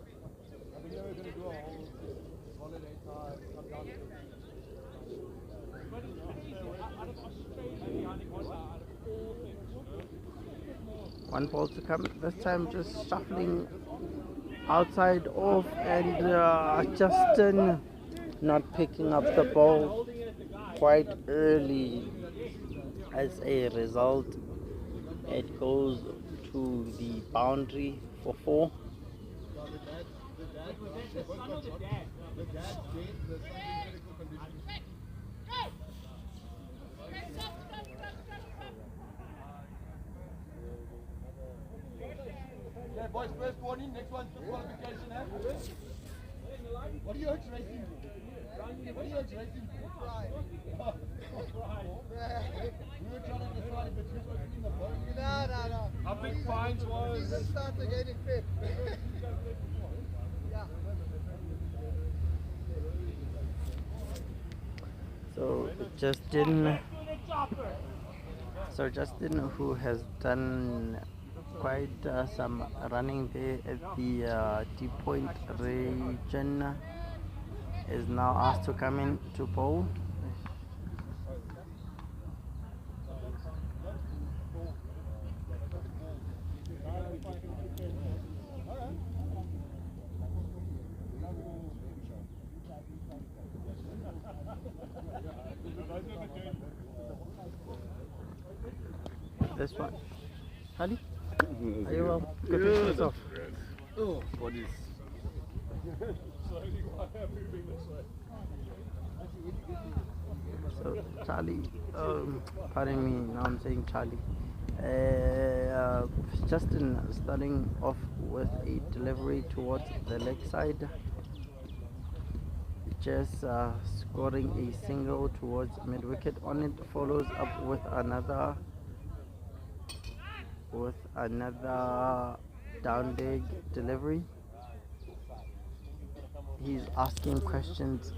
S1: One ball to come, this time just shuffling outside off, and Justin not picking up the ball quite early. As a result, it goes to the boundary for 4.
S4: Okay, boys, first warning, next one, qualification, eh? What are you racing for? What are you racing for? We were trying to decide if it's who's going to win the boat. No.
S5: How big fines was?
S4: Season starts again in Feb. Yeah.
S1: Justin, who has done quite some running there at the deep point region, is now asked to come in to bowl. This one. Hadi? Are you well? Good to see yourself.
S2: Oh, bodies.
S5: Slowly moving this way.
S1: So Charlie, pardon me, now I'm saying Charlie. Justin starting off with a delivery towards the leg side. Just scoring a single towards mid wicket. On it follows up with another down leg delivery. He's asking questions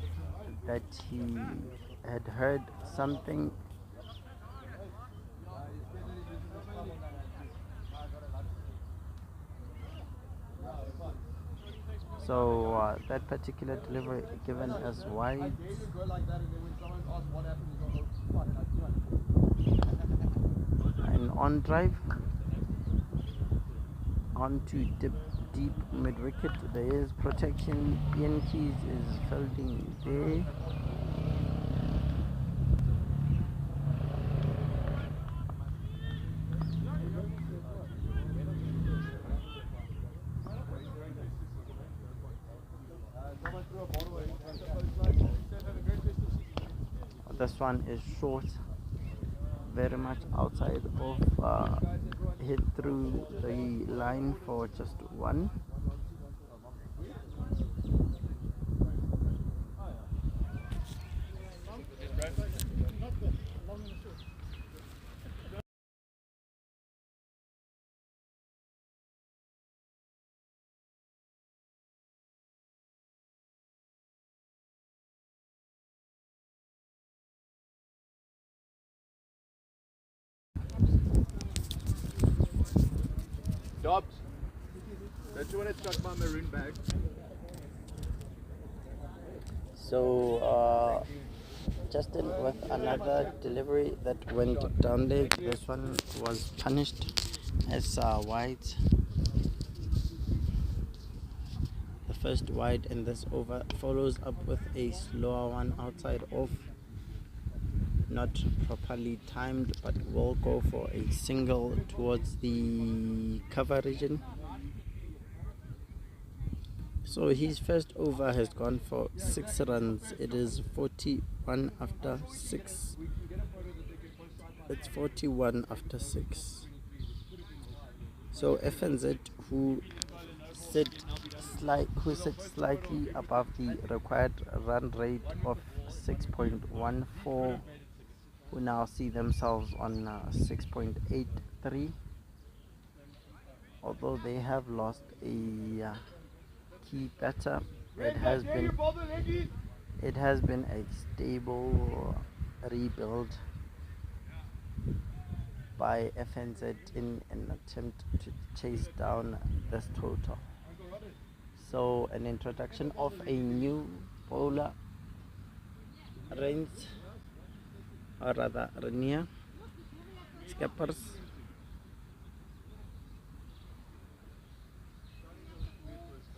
S1: that he had heard something. So that particular delivery given as wide. And on drive onto deep mid wicket. There is protection. Ian Keys is fielding there. This one is short, very much outside of, hit through the line for just 1.
S4: Stopped. Don't you want to chuck my maroon bag?
S1: So Justin with another delivery that went down leg. This one was punished as wide. The first wide in this over follows up with a slower one outside off. Not properly timed, but will go for a single towards the cover region. So his first over has gone for 6 runs. It is 41 after 6. It's 41 after 6. So FNZ, who sits slightly above the required run rate of 6.14, who now see themselves on 6.83, although they have lost a key batter. It has been a stable rebuild by FNZ in an attempt to chase down this total. So an introduction of a new bowler, Reigns, or rather Renier Skeppers.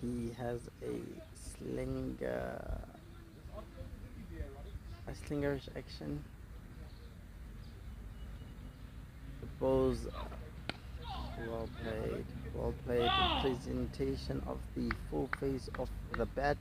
S1: He has a slingerish action. The balls well played. Presentation of the full face of the bat.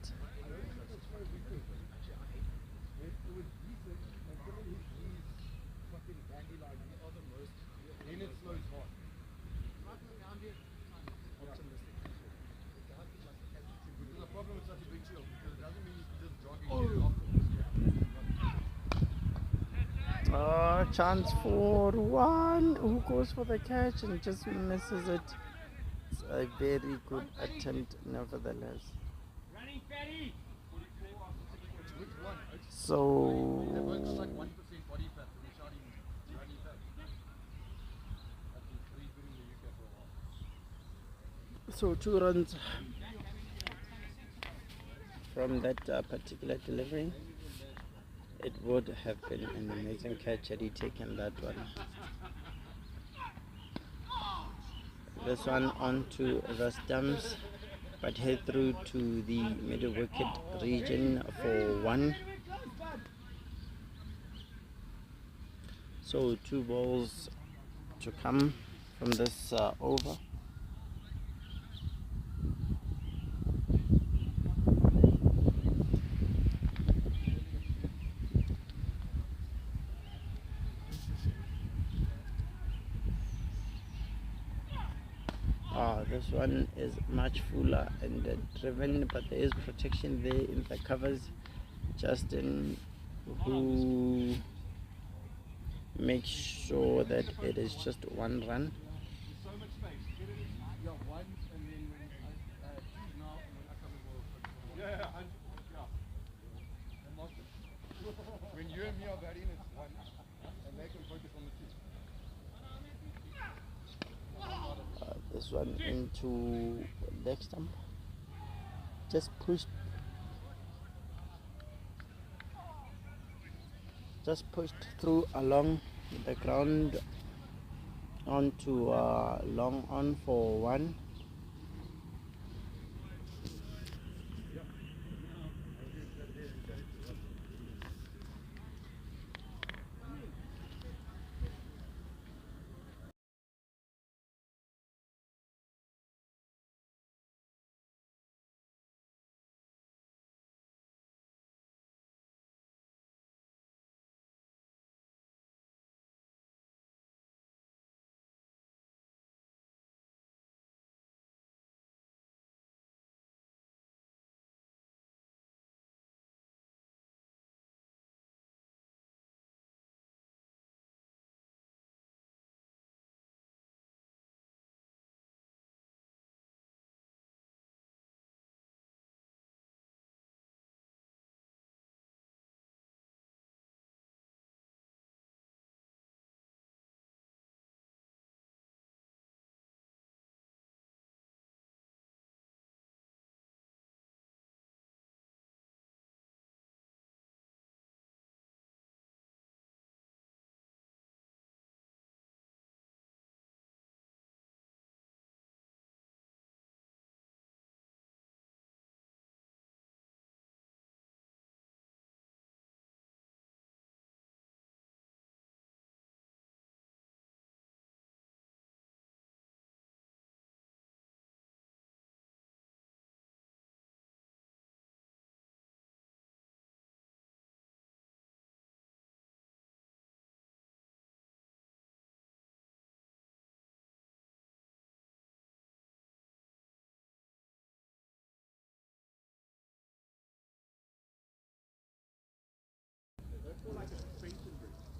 S1: Chance for one. Who goes for the catch and just misses it? It's a very good attempt, nevertheless. So 2 runs from that particular delivery. It would have been an amazing catch had he taken that one. This one onto the stumps, but head through to the middle wicket region for 1. So 2 balls to come from this over. This one is much fuller and driven, but there is protection there in the covers. Justin, who makes sure that it is just 1 run.
S4: When you and me are batting, it's 1, and they can focus on the 2.
S1: This one into leg stump. Just pushed through along the ground onto long on for 1.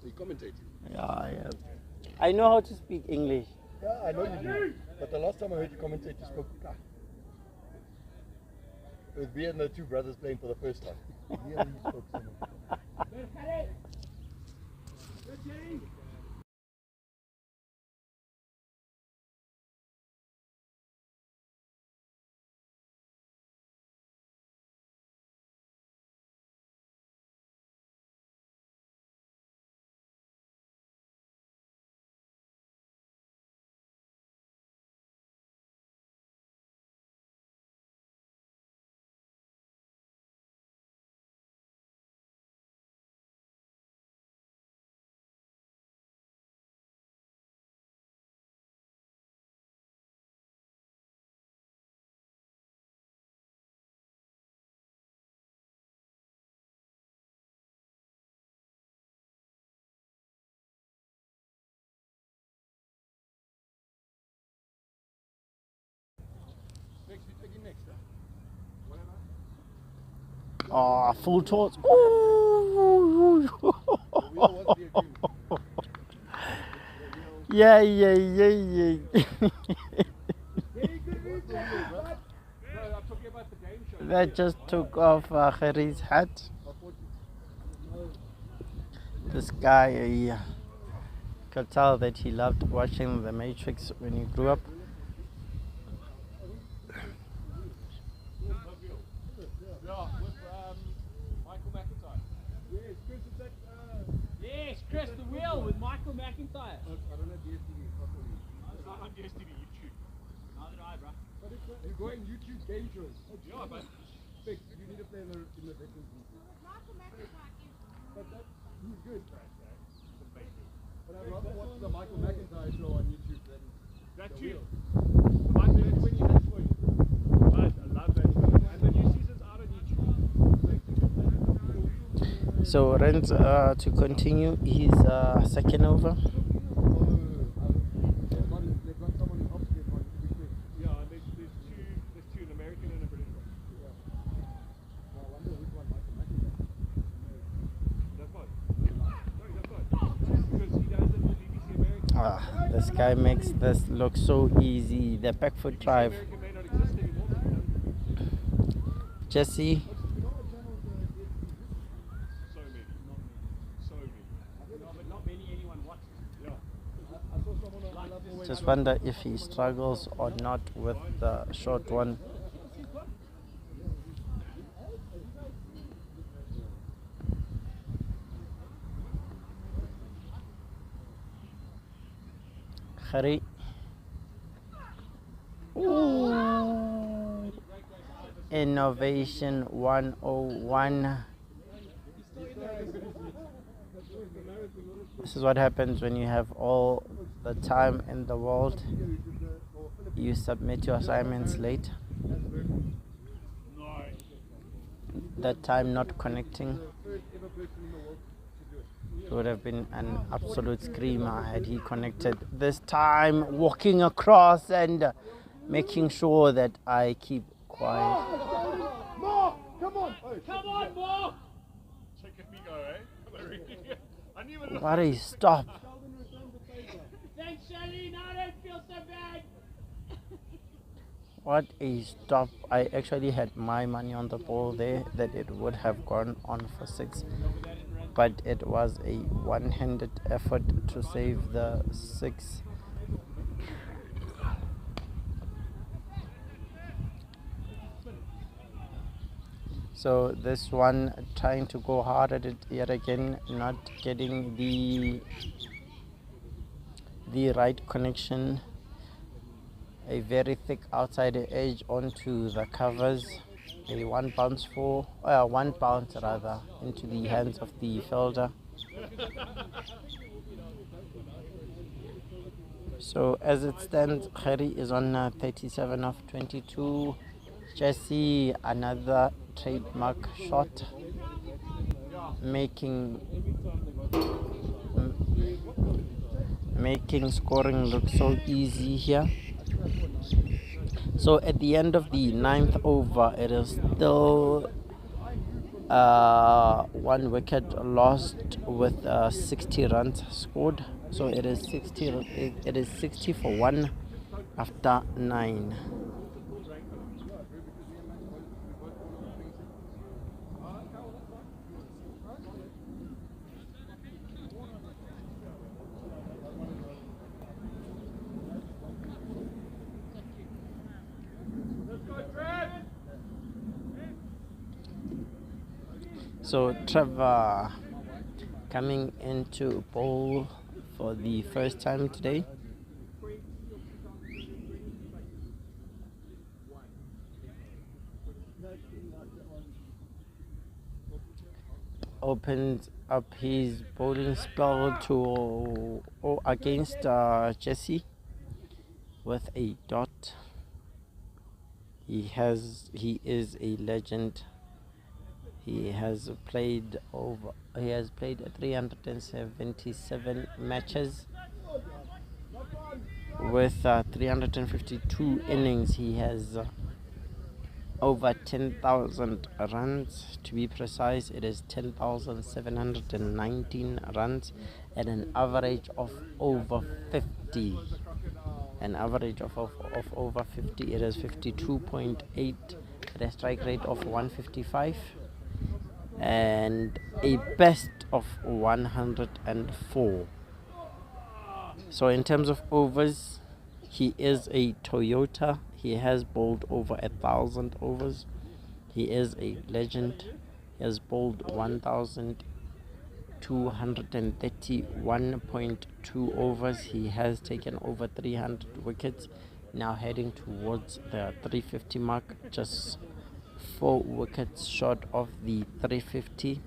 S4: You commentating?
S1: Yeah. I know how to speak English.
S4: Yeah, I know you do. But the last time I heard you commentate, you spoke. It was me and the 2 brothers playing for the first time. Really spoke so much.
S1: Oh, full toss. Ooh. Yeah.
S5: Very good reach, bro. No, I'm talking about the game show.
S1: That just took off Khairi's hat. This guy, could tell that he loved watching The Matrix when he grew up.
S5: Yeah, with Michael McIntyre.
S3: Yes, Chris, is that,
S6: Yes, Chris, the wheel with Michael McIntyre.
S3: I don't have DSTV properly.
S5: It's not on DSTV, YouTube.
S6: Neither do I, bro.
S3: But it's, you're going YouTube game shows.
S5: Yeah, but
S3: Vic, you need to play in the veterans league. But that, he's good. But I'd rather watch the Michael McIntyre show on YouTube than
S5: that
S3: the
S5: too.
S3: wheel.
S5: But that's when you had choice. But I love that show. And the new season's out on YouTube.
S1: So Rent, to continue his second over.
S3: They've got someone in Oxford on quick.
S5: Yeah, there's two, an American and a British one.
S3: I wonder which one Michael McIntyre.
S5: That's fine. No, that's fine. Because he does it for BBC American.
S1: This guy makes this look so easy. The back foot drive.
S5: American may not exist anymore.
S1: Jesse.
S5: So many.
S6: No, but not many anyone watches.
S5: Yeah.
S3: I saw someone on I Love Always.
S1: Just wonder if he struggles or not with the short one. Khairi. Ooh. Innovation 101. This is what happens when you have all the time in the world. You submit your assignments late. That time not connecting. It would have been an absolute screamer had he connected. This time walking across and making sure that I keep quiet.
S3: Mark, come on!
S6: Come on, Mark!
S5: Check if we go, eh? I knew it.
S1: What a stop.
S6: Thanks, Charlene. I don't feel so bad.
S1: What a stop. I actually had my money on the ball there that it would have gone on for 6. But it was a one-handed effort to save the 6. So this one trying to go hard at it yet again, not getting the right connection. A very thick outside edge onto the covers. A one bounce rather into the hands of the fielder. So as it stands, Khairi is on 37 of 22. Jesse, another trademark shot, making scoring look so easy here. So at the end of the 9th over, it is still 1 wicket lost with 60 runs scored. So it is 60 for 1 after 9. So Trevor coming into bowl for the first time today. Opened up his bowling spell to against Jesse with a dot. He is a legend. He has played 377 matches with 352 innings. He has over 10,000 runs. To be precise, it is 10,719 runs at an average of over 50. An average of over 50. It is 52.8 at a strike rate of 155 and a best of 104. So in terms of overs, he is a Toyota. He has bowled over 1,000 overs. He is a legend. He has bowled 1,231.2 overs. He has taken over 300 wickets. Now heading towards the 350 mark, just 4 wickets short of the 350.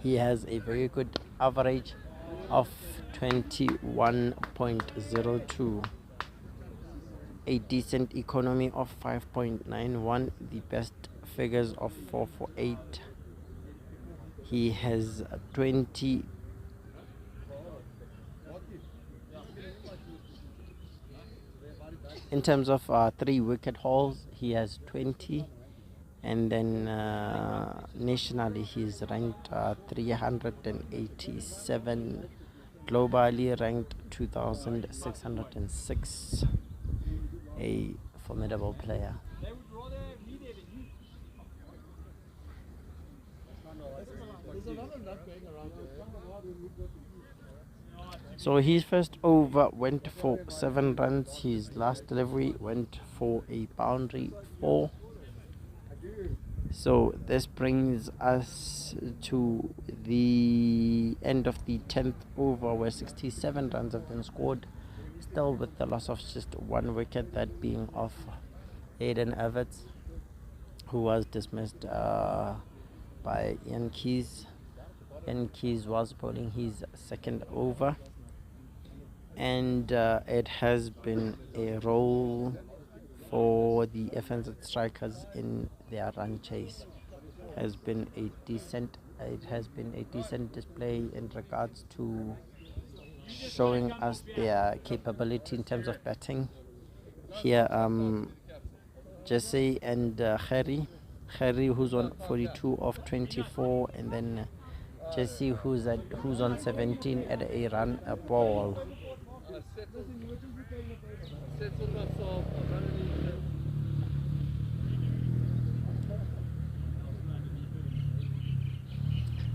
S1: He has a very good average of 21.02, a decent economy of 5.91, the best figures of 448. He has 20 in terms of 3 wicket hauls. He has 20, and then nationally he's ranked 387, globally ranked 2606. A formidable player. So his first over went for 7 runs. His last delivery went for a boundary 4. So this brings us to the end of the 10th over, where 67 runs have been scored, still with the loss of just 1 wicket, that being of Aiden Everts, who was dismissed by Ian Keys. Ian Keys was bowling his second over, and it has been a roll for the FNZ strikers in their run chase. It has been a decent display in regards to showing us their capability in terms of batting. Here Jesse and Harry, who's on 42 of 24, and then Jesse who's on 17 at a run a ball.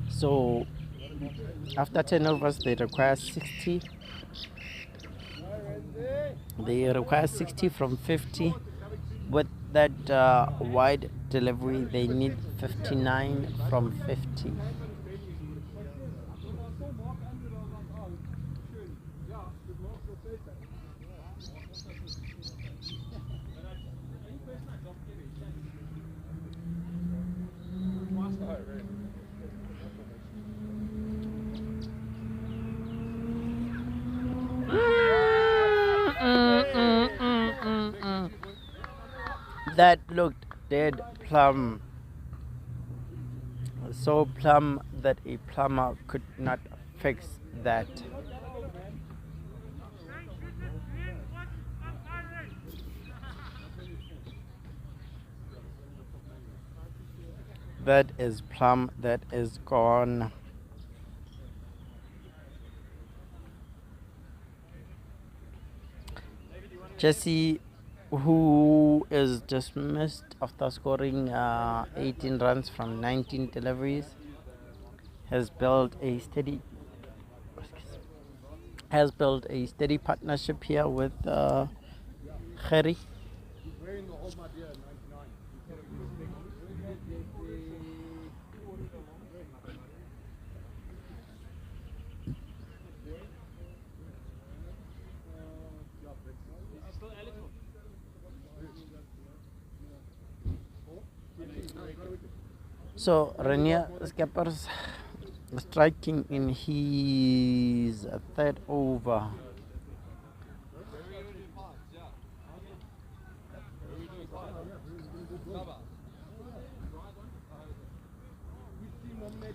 S1: So after 10 overs they require 60. They require 60 from 50. With that wide delivery, they need 59 from 50. That looked dead plumb, so plumb that a plumber could not fix that. That is plumb, that is gone. Jesse, who is dismissed after scoring 18 runs from 19 deliveries, has built a steady partnership here with Harry. So Renier Skeppers striking in his 3rd over.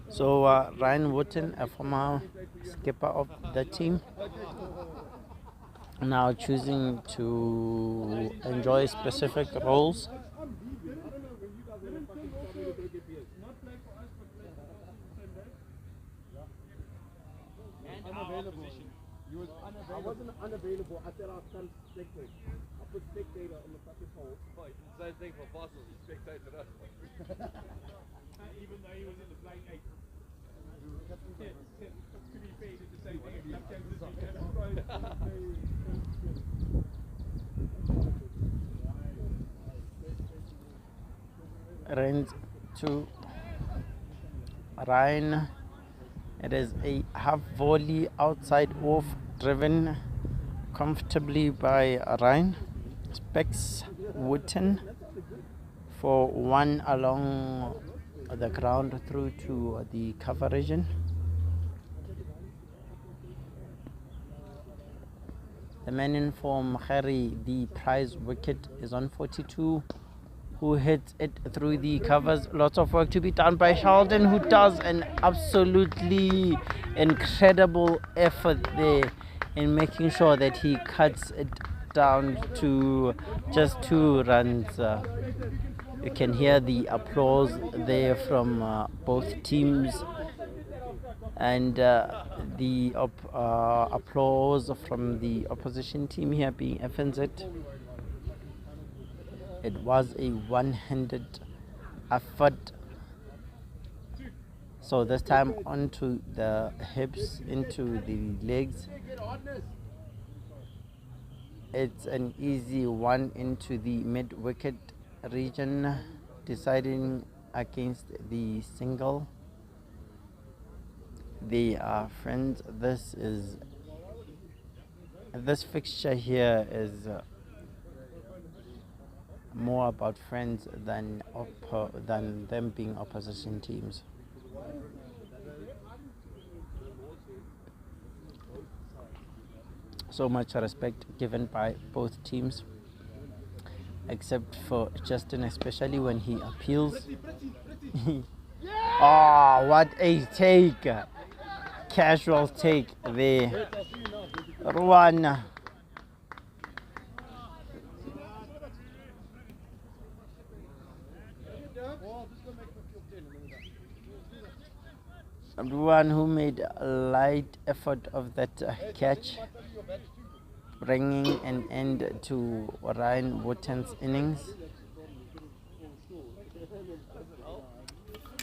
S1: So Ryan Wooten, a former skipper of the team, now choosing to enjoy specific roles.
S3: I wasn't unavailable. I said I'll come spectate. I put spectator on the fucking pole.
S2: Oh, you did the same thing for Fossils. He spectated us.
S5: Even though he was in the flying 8. To be fair, he did the same thing.
S1: Range to Ryan. It is a half volley outside off, driven comfortably by Ryan. Specs Wooten for one along the ground through to the cover region. The man in form, Harry, the prize wicket, is on 42, who hits it through the covers. Lots of work to be done by Sheldon, who does an absolutely incredible effort there in making sure that he cuts it down to just 2 runs. You can hear the applause there from both teams, and the applause from the opposition team here being FNZ. It was a one-handed effort. So this time onto the hips, into the legs. It's an easy one into the mid-wicket region, deciding against the single. They are friends. This fixture here is more about friends than them being opposition teams. So much respect given by both teams, except for Justin, especially when he appeals. Oh, what a take! Casual take there. Ruan. Ruan, who made a light effort of that catch, bringing an end to Ryan Wotten's innings,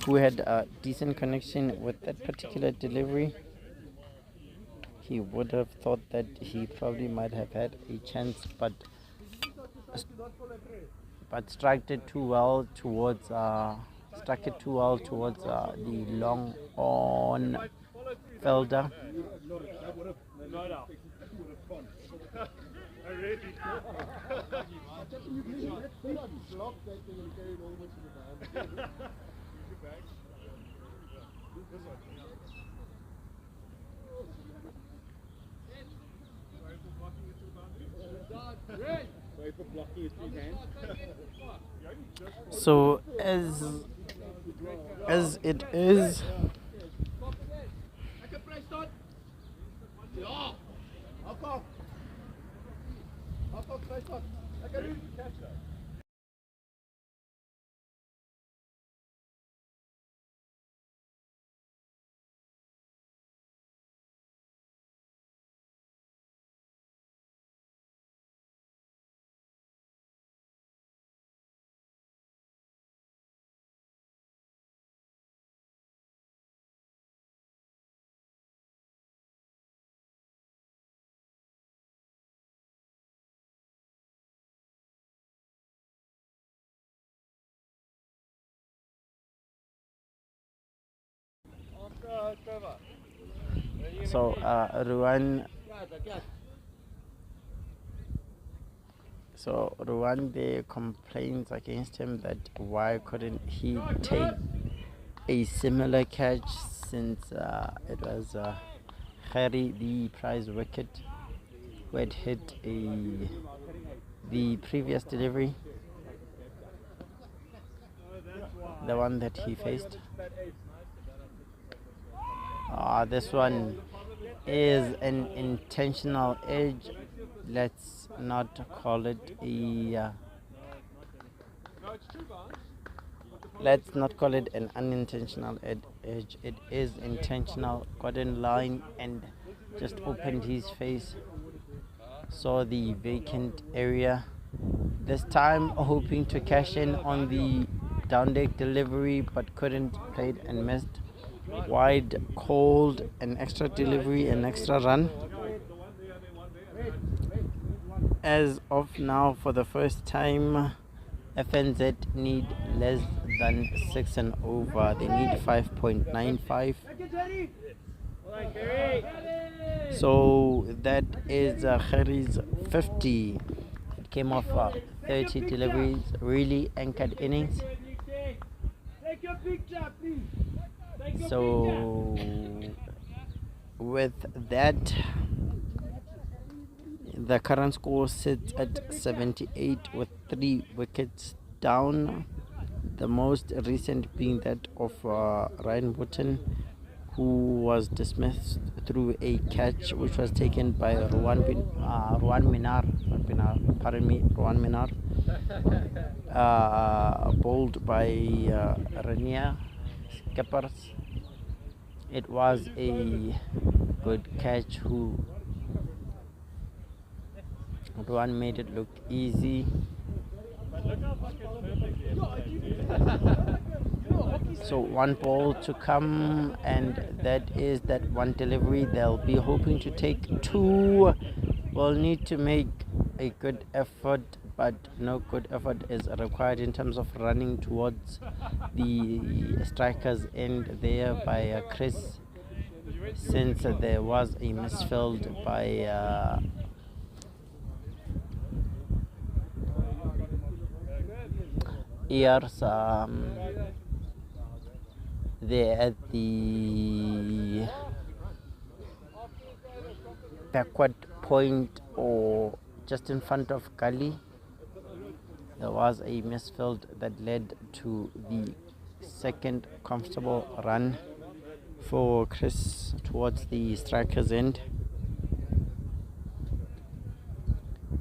S1: who had a decent connection with that particular delivery. He would have thought that he probably might have had a chance, but struck it too well towards the long on fielder. So as it is, Ruan there complains against him that why couldn't he take a similar catch, since it was Harry, the prize wicket, who had hit the previous delivery, the one that he faced. This one is an intentional edge. Let's not call it an unintentional edge. It is intentional. Got in line and just opened his face. saw the vacant area. This time hoping to cash in on the down deck delivery, but couldn't, played and missed. Wide, cold, an extra delivery, an extra run. As of now, for the first time, FNZ need less than 6 and over. They need 5.95. So that is Khairi's 50. It came off 30 deliveries, really anchored innings.
S6: Take your picture, please.
S1: So with that, the current score sits at 78 with 3 wickets down. The most recent being that of Randburg, who was dismissed through a catch which was taken by Ruwan Minar, bowled by Rania Skippers. It was a good catch who Ruwan made it look easy. So one ball to come, and that is that one delivery. They'll be hoping to take 2. Will need to make a good effort, but no good effort is required in terms of running towards the striker's end there by Chris, since there was a misfield by ears there at the backward point, or just in front of Gully. There was a misfield that led to the second comfortable run for Chris towards the striker's end.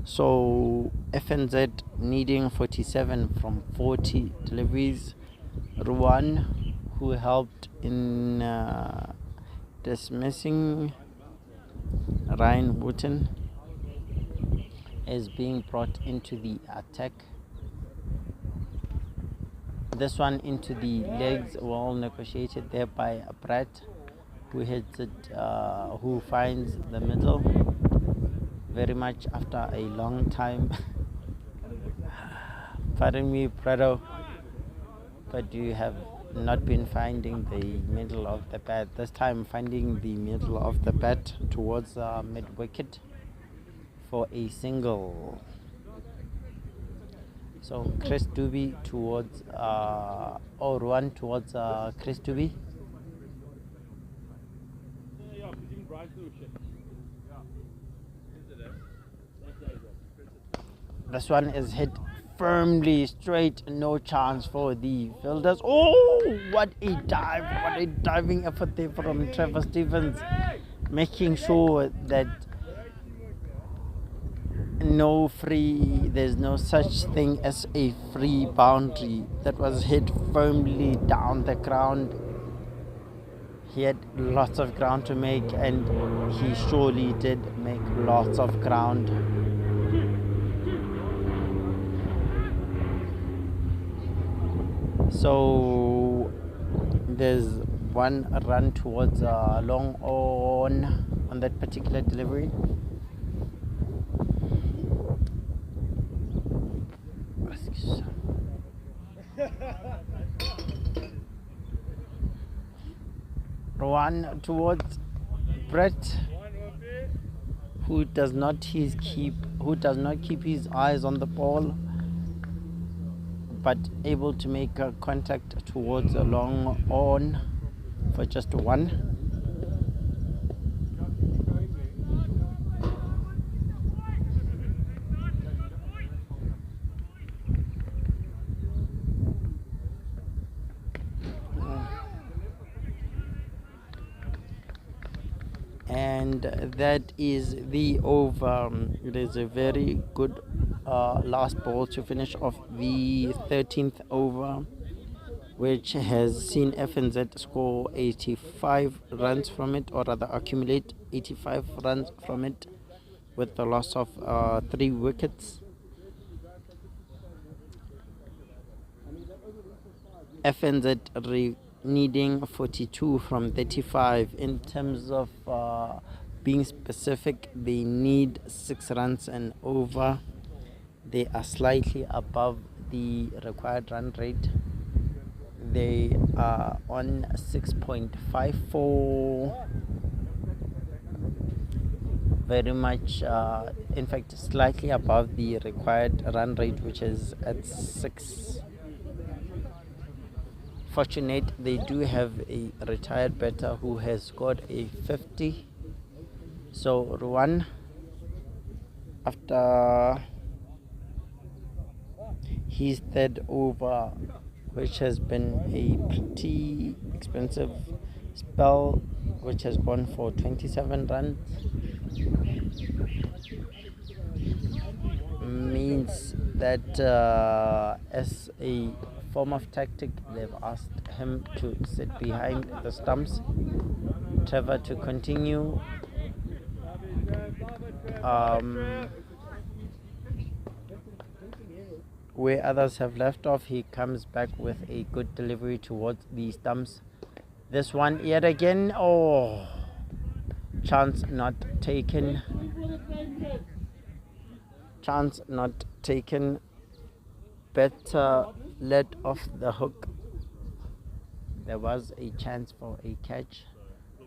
S1: So FNZ needing 47 from 40 deliveries. Ruwan, who helped in dismissing Ryan Wooten, is being brought into the attack. This one into the legs, well negotiated there by Brett, who hits it, who finds the middle very much after a long time. Pardon me, Prado, but you have not been finding the middle of the bat. This time finding the middle of the bat towards mid wicket for a single. So Chris Dubey towards or one towards Chris Dubey. This one is hit firmly straight, no chance for the fielders. Oh, what a dive, what a diving effort there from Trevor Stevens, making sure that there's no such thing as a free boundary. That was hit firmly down the ground. He had lots of ground to make, and he surely did make lots of ground. So there's one run towards long on that particular delivery. One towards Brett, who does not keep his eyes on the ball, but able to make contact towards a long on for just 1. And that is the over. It is a very good last ball to finish off the 13th over, which has seen FNZ score 85 runs from it, or rather accumulate 85 runs from it. with the loss of 3 wickets. FNZ needing 42 from 35. In terms of being specific, they need 6 runs and over. They are slightly above the required run rate. They are on 6.54. Very much, in fact, slightly above the required run rate, which is at 6. Fortunate they do have a retired batter who has scored a 50. So Ruan, after his 3rd over, which has been a pretty expensive spell, which has gone for 27 runs, means that as a form of tactic, they've asked him to sit behind the stumps. Trevor to continue. Where others have left off, he comes back with a good delivery towards the stumps. This one yet again, oh, chance not taken. Chance not taken. Better let off the hook. There was a chance for a catch,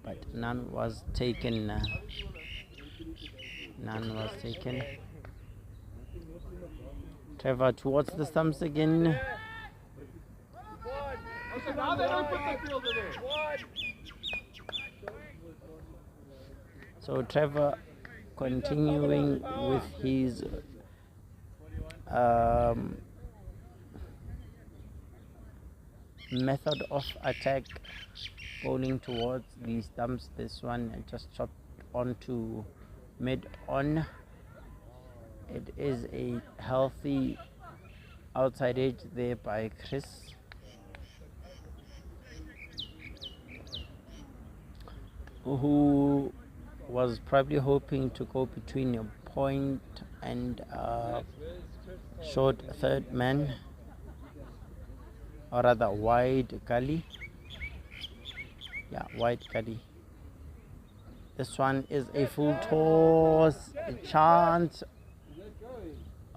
S1: but none was taken. None was taken. Trevor towards the stumps again. So Trevor continuing with his method of attack, bowling towards the stumps. This one just chopped onto mid on. It is a healthy outside edge there by Chris. Who was probably hoping to go between a point and short 3rd man, or rather wide gully. Yeah, wide gully. This one is a full toss, a chance.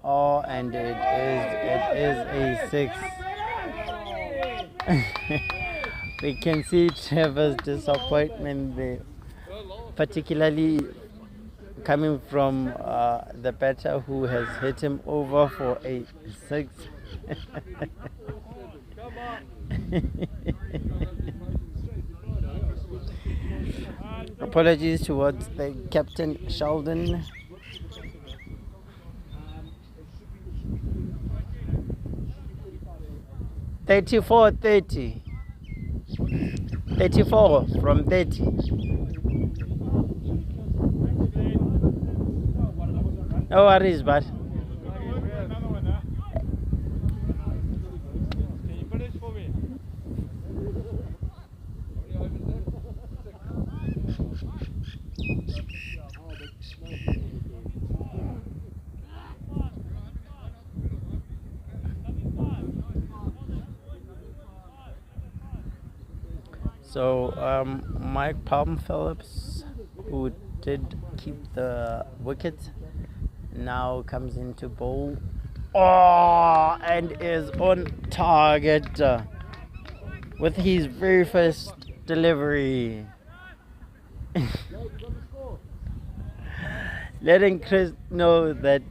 S1: Oh, and it is a 6. We can see Trevor's disappointment there, particularly coming from the batter who has hit him over for a 6. Apologies towards the captain, Sheldon. $34.30. 34 from 30. No worries, but
S5: Can you finish for me?
S1: so Mike Palm Phillips, who did keep the wicket, now comes into bowl. Oh, and is on target with his very first delivery. Letting Chris know that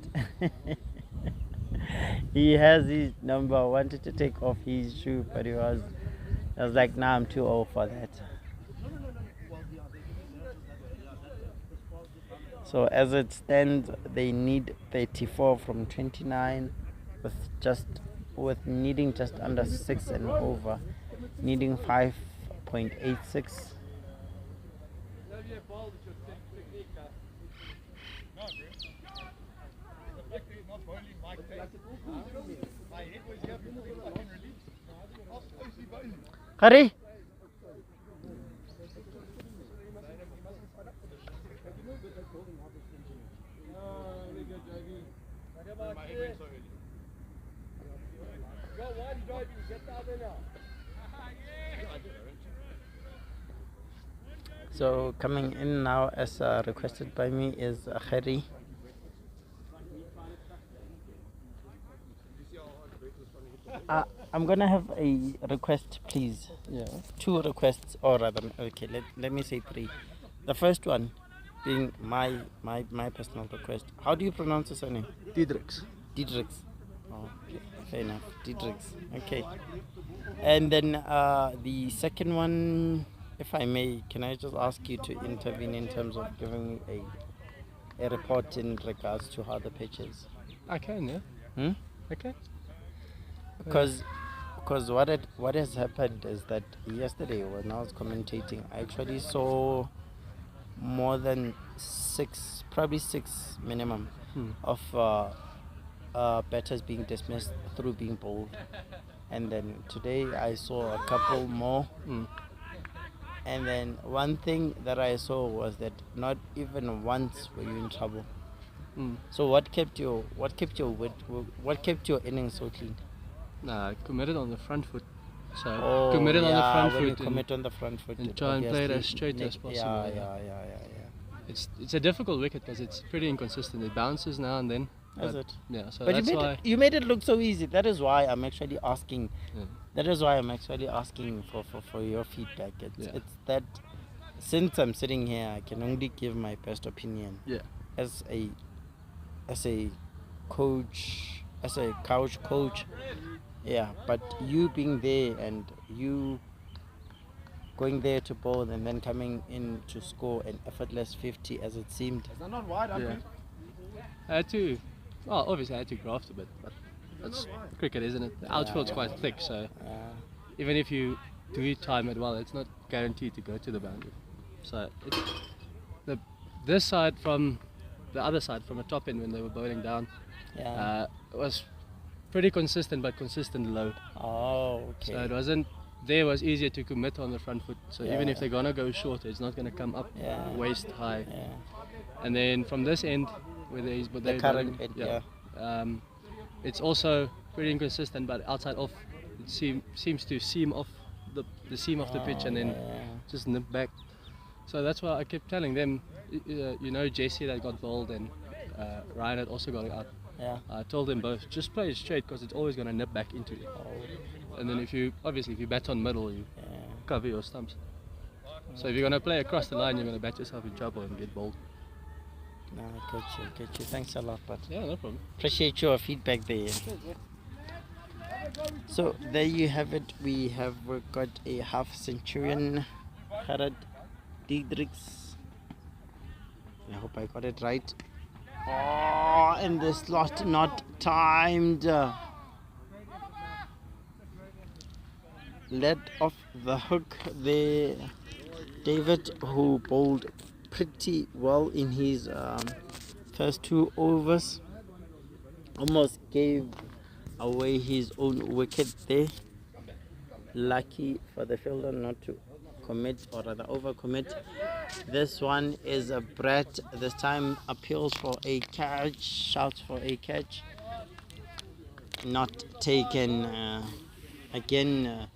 S1: he has his number. Wanted to take off his shoe, but I was like, nah, I'm too old for that. So as it stands, they need 34 from 29, with needing just under 6 and over, needing 5.86. Hurry!
S2: My head went so early.
S4: Go one driving, get down there now.
S1: So coming in now as requested by me is Khari. I'm gonna have a request, please.
S7: Yeah.
S1: 2 requests, or rather, okay, let me say 3. The first one being my personal request. How do you pronounce the surname?
S7: Diedrichs.
S1: Diedrichs. Oh, okay. Fair enough. Diedrichs. Okay. And then the second one, if I may, can I just ask you to intervene in terms of giving me a report in regards to how the pitch is?
S7: I can, yeah. Okay.
S1: Because what has happened is that yesterday when I was commentating, I actually saw more than 6, probably 6 minimum, of batters being dismissed through being bowled. And then today I saw a couple more. And then one thing that I saw was that not even once were you in trouble. So what kept your innings so clean?
S7: Nah, I committed on the front foot. So
S1: Oh,
S7: committed on the front
S1: when you
S7: foot
S1: commit on the front foot
S7: and try and play it as
S1: obviously
S7: straight as possible.
S1: Yeah.
S7: It's a difficult wicket because it's pretty inconsistent. It bounces now and then.
S1: Is
S7: but-
S1: it?
S7: Yeah, so
S1: But
S7: that's why.
S1: you made it look so easy. That is why I'm actually asking.
S7: Yeah.
S1: That is why I'm actually asking for your feedback.
S7: Yeah.
S1: It's that since I'm sitting here, I can only give my best opinion.
S7: Yeah.
S1: As a coach, as a couch coach. Yeah, but you being there and you going there to bowl and then coming in to score an effortless 50 as it seemed.
S3: Is that not wide,
S7: Yeah. I had to. Well, obviously I had to graft a bit, but that's cricket, isn't it? The outfield's quite thick, so even if you do time it well, it's not guaranteed to go to the boundary. So this side from the other side, from the top end when they were bowling down, was pretty consistent, but consistent low.
S1: Oh, okay.
S7: So it wasn't. There was easier to commit on the front foot. So even if they're gonna go shorter, it's not gonna come up waist high.
S1: Yeah.
S7: And then from this end, where the
S1: current end,
S7: it's also pretty inconsistent, but outside off, it seems to seam off the seam of the pitch and then just nip back. So that's why I kept telling them, Jesse that got bowled and Ryan had also got out.
S1: Yeah.
S7: I told them both, just play it straight because it's always going to nip back into it. And then if you bat on middle, you cover your stumps. So if you're going to play across the line, you're going to bat yourself in trouble and get bowled.
S1: No, I get you. Thanks a lot, but
S7: Yeah, no problem.
S1: appreciate your feedback there. So there you have it. We have got a half centurion, Gerard Diedrichs. I hope I got it right. Oh, and the slot not timed. Let off the hook there, David, who bowled pretty well in his first 2 overs. Almost gave away his own wicket there. Lucky for the fielder not to commit, or rather overcommit. This one is a Brett. This time appeals for a catch, shouts for a catch. Not taken. Again,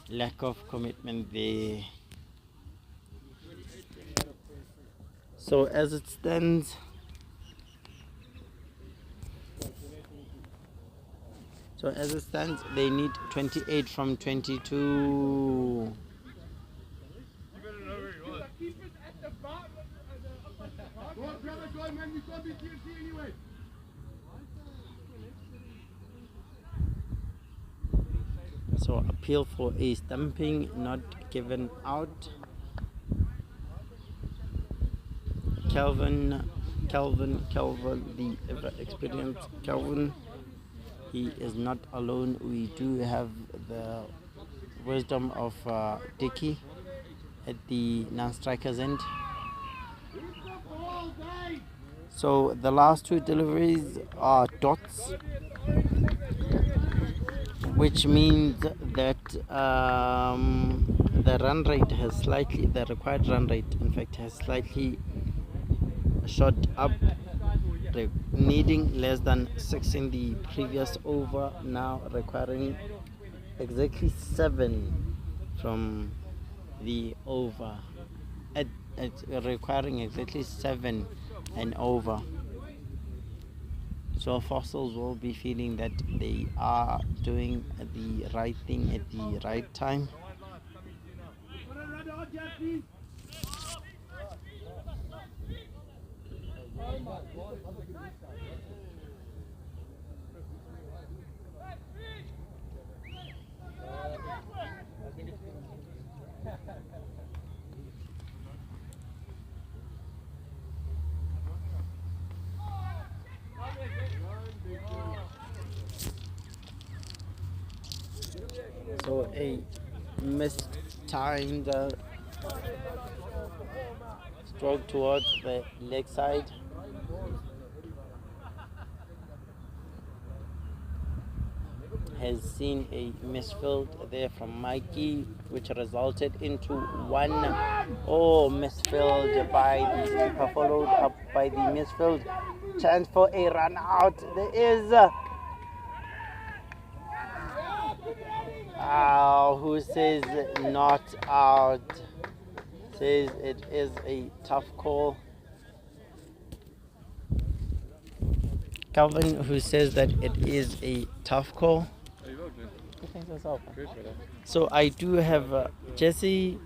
S1: lack of commitment there. So as it stands, they need 28 from 22.
S3: Go on, brother, go on, man. You can't be TFC anyway.
S1: So appeal for a stumping, not given out. Calvin, the ever experienced Calvin. He is not alone. We do have the wisdom of Dicky at the non-strikers end. So the last 2 deliveries are dots, which means that the run rate has slightly, the required run rate in fact has slightly shot up needing less than 6 in the previous over, now requiring exactly 7 from the over. At requiring exactly 7 and over. So fossils will be feeling that they are doing the right thing at the right time. So a mistimed stroke towards the leg side. Has seen a misfield there from Mikey, which resulted into 1 misfield by the keeper, followed up by the misfield. Chance for a run out. There is who says not out, says it is a tough call. Calvin, who says that it is a tough call. So I do have Jesse,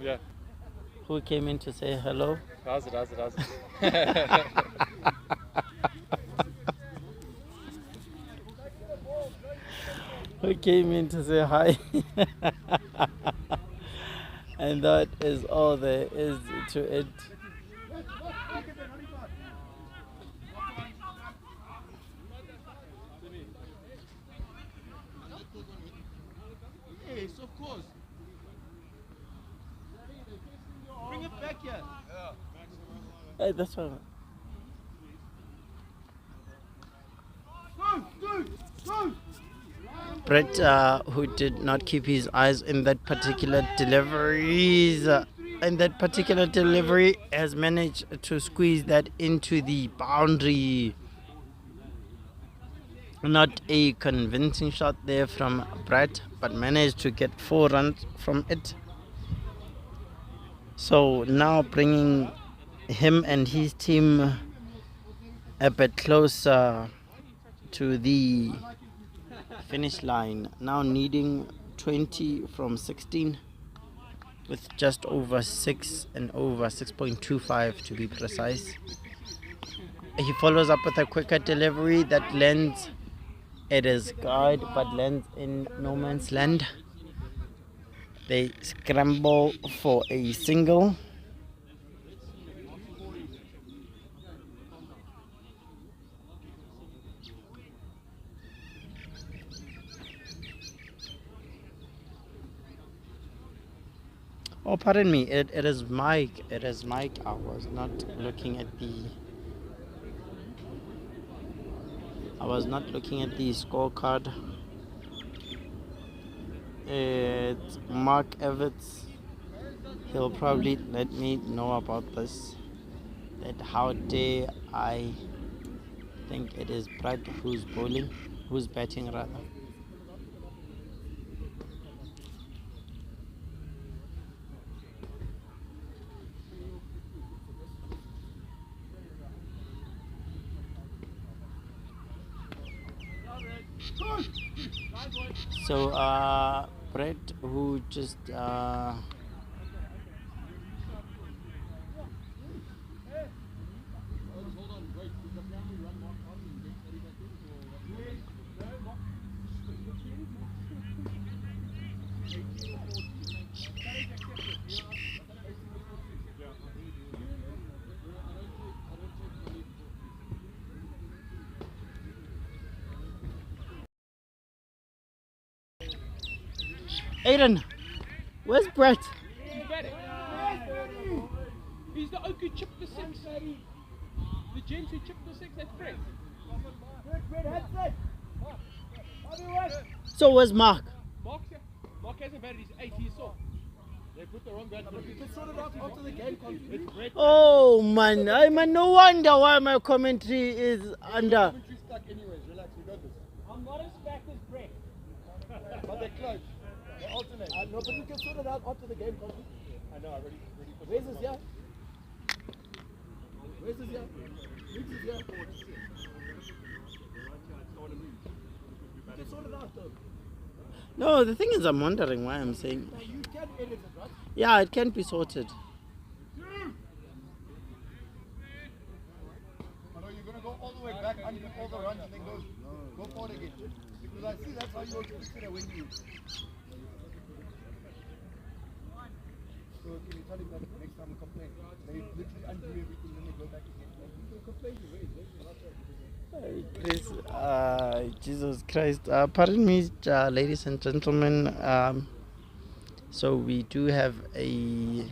S5: Yeah.
S1: who came in to say hello.
S5: How's it?
S1: Who came in to say hi. And that is all there is to it.
S4: Yes, of course. Bring it back here.
S1: Hey, that's fine.
S4: Go!
S1: Brett, who did not keep his eyes in that particular delivery, has managed to squeeze that into the boundary. Not a convincing shot there from Brett, but managed to get 4 runs from it. So now bringing him and his team a bit closer to the finish line, now needing 20 from 16 with just over 6 and over 6.25 to be precise. He follows up with a quicker delivery that lands at his guard but lands in no man's land. They scramble for a single. Oh, pardon me. It is Mike. It is Mike. I was not looking at the scorecard. It's Mark Evans. He'll probably let me know about this. That how dare I think it is Brad who's batting rather. So Brett, who just Aiden, where's Brett?
S5: He's the oak who chipped the 6. The gents who chipped the 6, that's Brett.
S1: So where's Mark?
S5: Mark hasn't batted his 8, he's off.
S3: They put the wrong batsman. But we can sort it out after the game. It's Brett.
S1: Oh man, I man, no wonder why my commentary is under.
S3: Commentary stuck anyways. Relax, we got this.
S6: I'm not as back as Brett.
S3: But they're close. They alternate. No, but we can sort it out after the game.
S5: I know, I already put
S3: Where's this here? Where's this here? Where's this here? We can sort it out though.
S1: No, the thing is, I'm wondering why I'm saying.
S3: You can edit it, right?
S1: Yeah, it can be sorted.
S3: I know you're going to go all the way back and get all the runs and then go forward again. Because I see that's how you consider when you. So can you tell him that next time we complain? They literally undo everything then they go back again. You can complain to me.
S1: Chris, Jesus Christ. Pardon me, ladies and gentlemen. So we do have an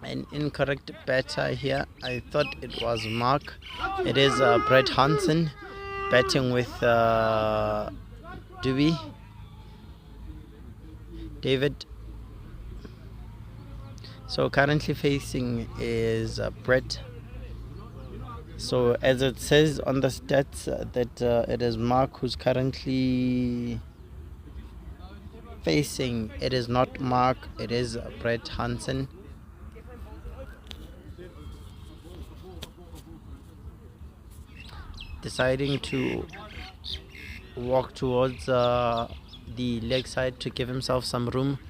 S1: incorrect batter here. I thought it was Mark. It is Brett Hansen batting with Dewey. David. So currently facing is Brett. So as it says on the stats that it is Mark who's currently facing. It is not Mark, it is Brett Hansen. Deciding to walk towards the leg side to give himself some room.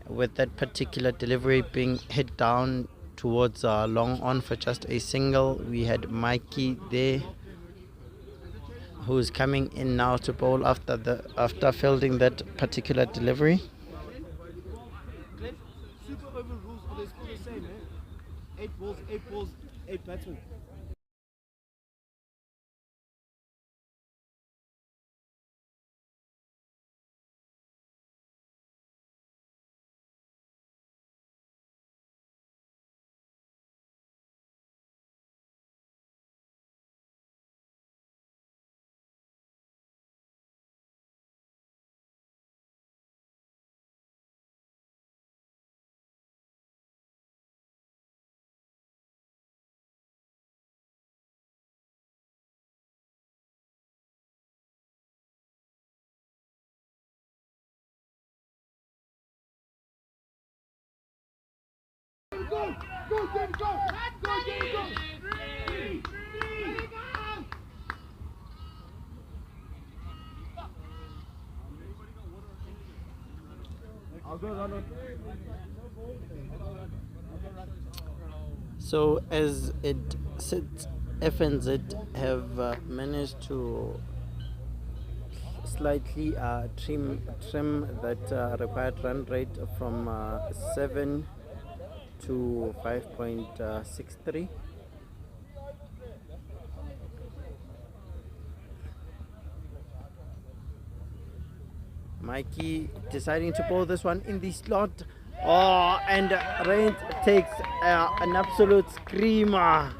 S1: With that particular delivery being hit down towards long on for just a single. We had Mikey there, who's coming in now to bowl after fielding that particular delivery.
S3: Super over rules, but they're still the same, eh? 8 balls, 8 batsmen. Go, David, go! Go, David, go! I'll go run on.
S1: So as it sits, FNZ have managed to slightly trim that required run rate from 7 to 5.63. Mikey deciding to bowl this one in the slot. Oh, and Rain takes an absolute screamer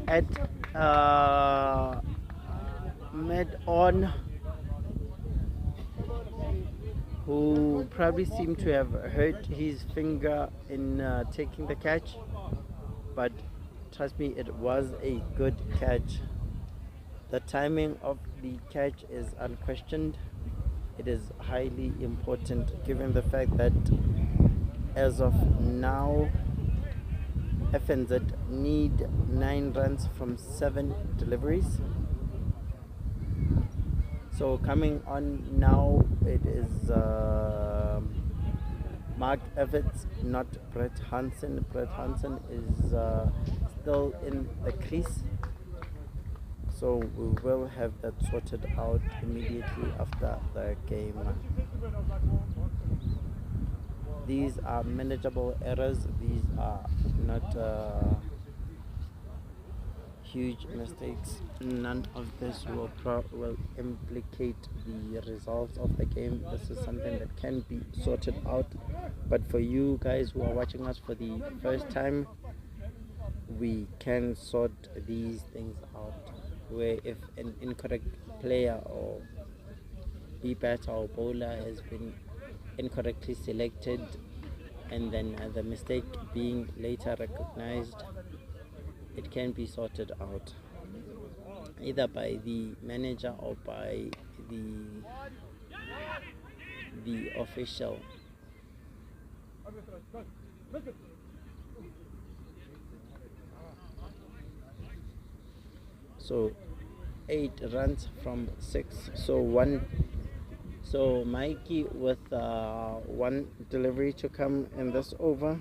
S1: at mid-on, who probably seemed to have hurt his finger in taking the catch, but trust me, it was a good catch. The timing of the catch is unquestioned. It is highly important given the fact that as of now FNZ need 9 runs from 7 deliveries. So coming on now, it is Mark Evans, not Brett Hansen. Brett Hansen is still in the crease. So we will have that sorted out immediately after the game. These are manageable errors. These are not huge mistakes. None of this will implicate the results of the game. This is something that can be sorted out. But for you guys who are watching us for the first time, we can sort these things out. Where if an incorrect player or batter or bowler has been incorrectly selected, and then the mistake being later recognized, it can be sorted out either by the manager or by the official. So 8 runs from 6, so Mikey with 1 delivery to come in this over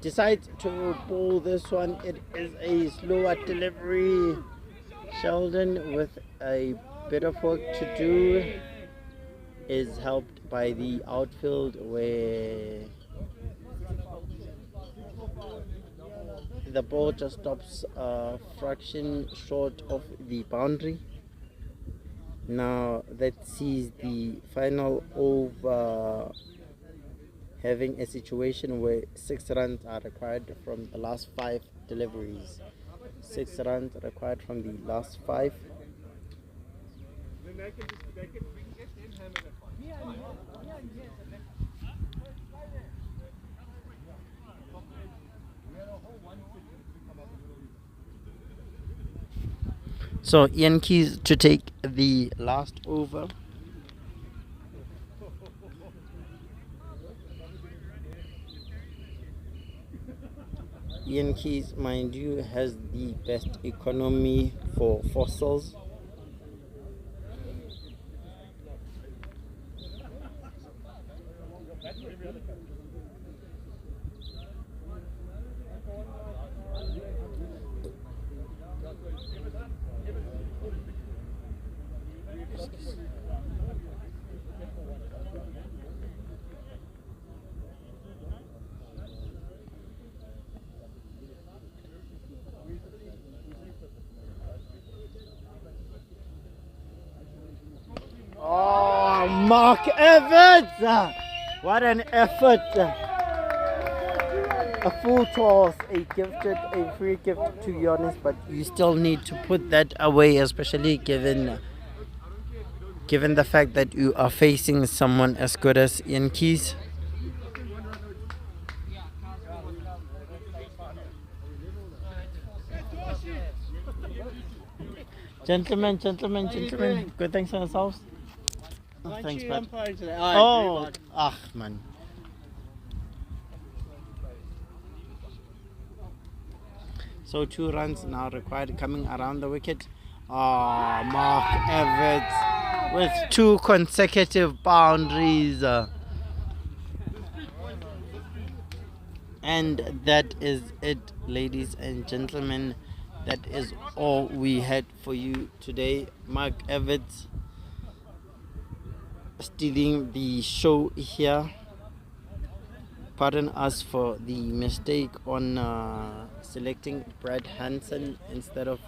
S1: decides to bowl this one. It is a slower delivery. Sheldon with a bit of work to do is helped by the outfield, where the ball just stops a fraction short of the boundary. Now that sees the final over having a situation where 6 runs are required from the last 5 deliveries. 6 runs required from the last 5.
S5: Then we can get them hammered at once.
S1: So Ian Keys to take the last over. Ian Keys, mind you, has the best economy for fossils. Oh, Mark Evans! What an effort! A full toss, a free gift, to be honest, but you still need to put that away, especially given the fact that you are facing someone as good as Ian Keys. Gentlemen, good things for yourselves. Oh, thanks, bud. Man. So 2 runs now required coming around the wicket. Mark Evans with 2 consecutive boundaries. And that is it, ladies and gentlemen. That is all we had for you today. Mark Evans stealing the show here. Pardon us for the mistake on selecting Brad Hansen instead of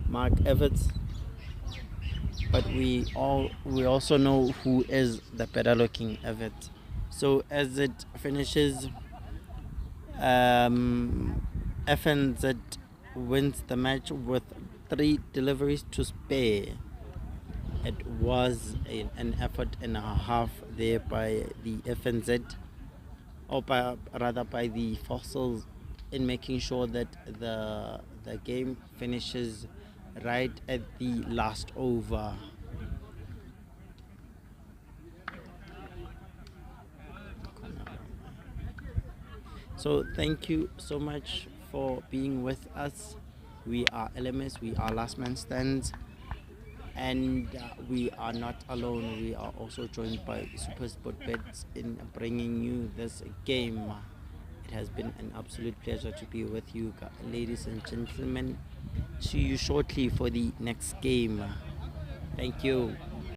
S1: Mark Evans, but we also know who is the better looking Evans. So as it finishes, FNZ wins the match with 3 deliveries to spare. It was an effort and a half there by the FNZ, or by the fossils, in making sure that the game finishes right at the last over. So thank you so much for being with us. We are LMS, we are Last Man Stands, and we are not alone. We are also joined by Super Sport Bets in bringing you this game. It has been an absolute pleasure to be with you, ladies and gentlemen. See you shortly for the next game. Thank you.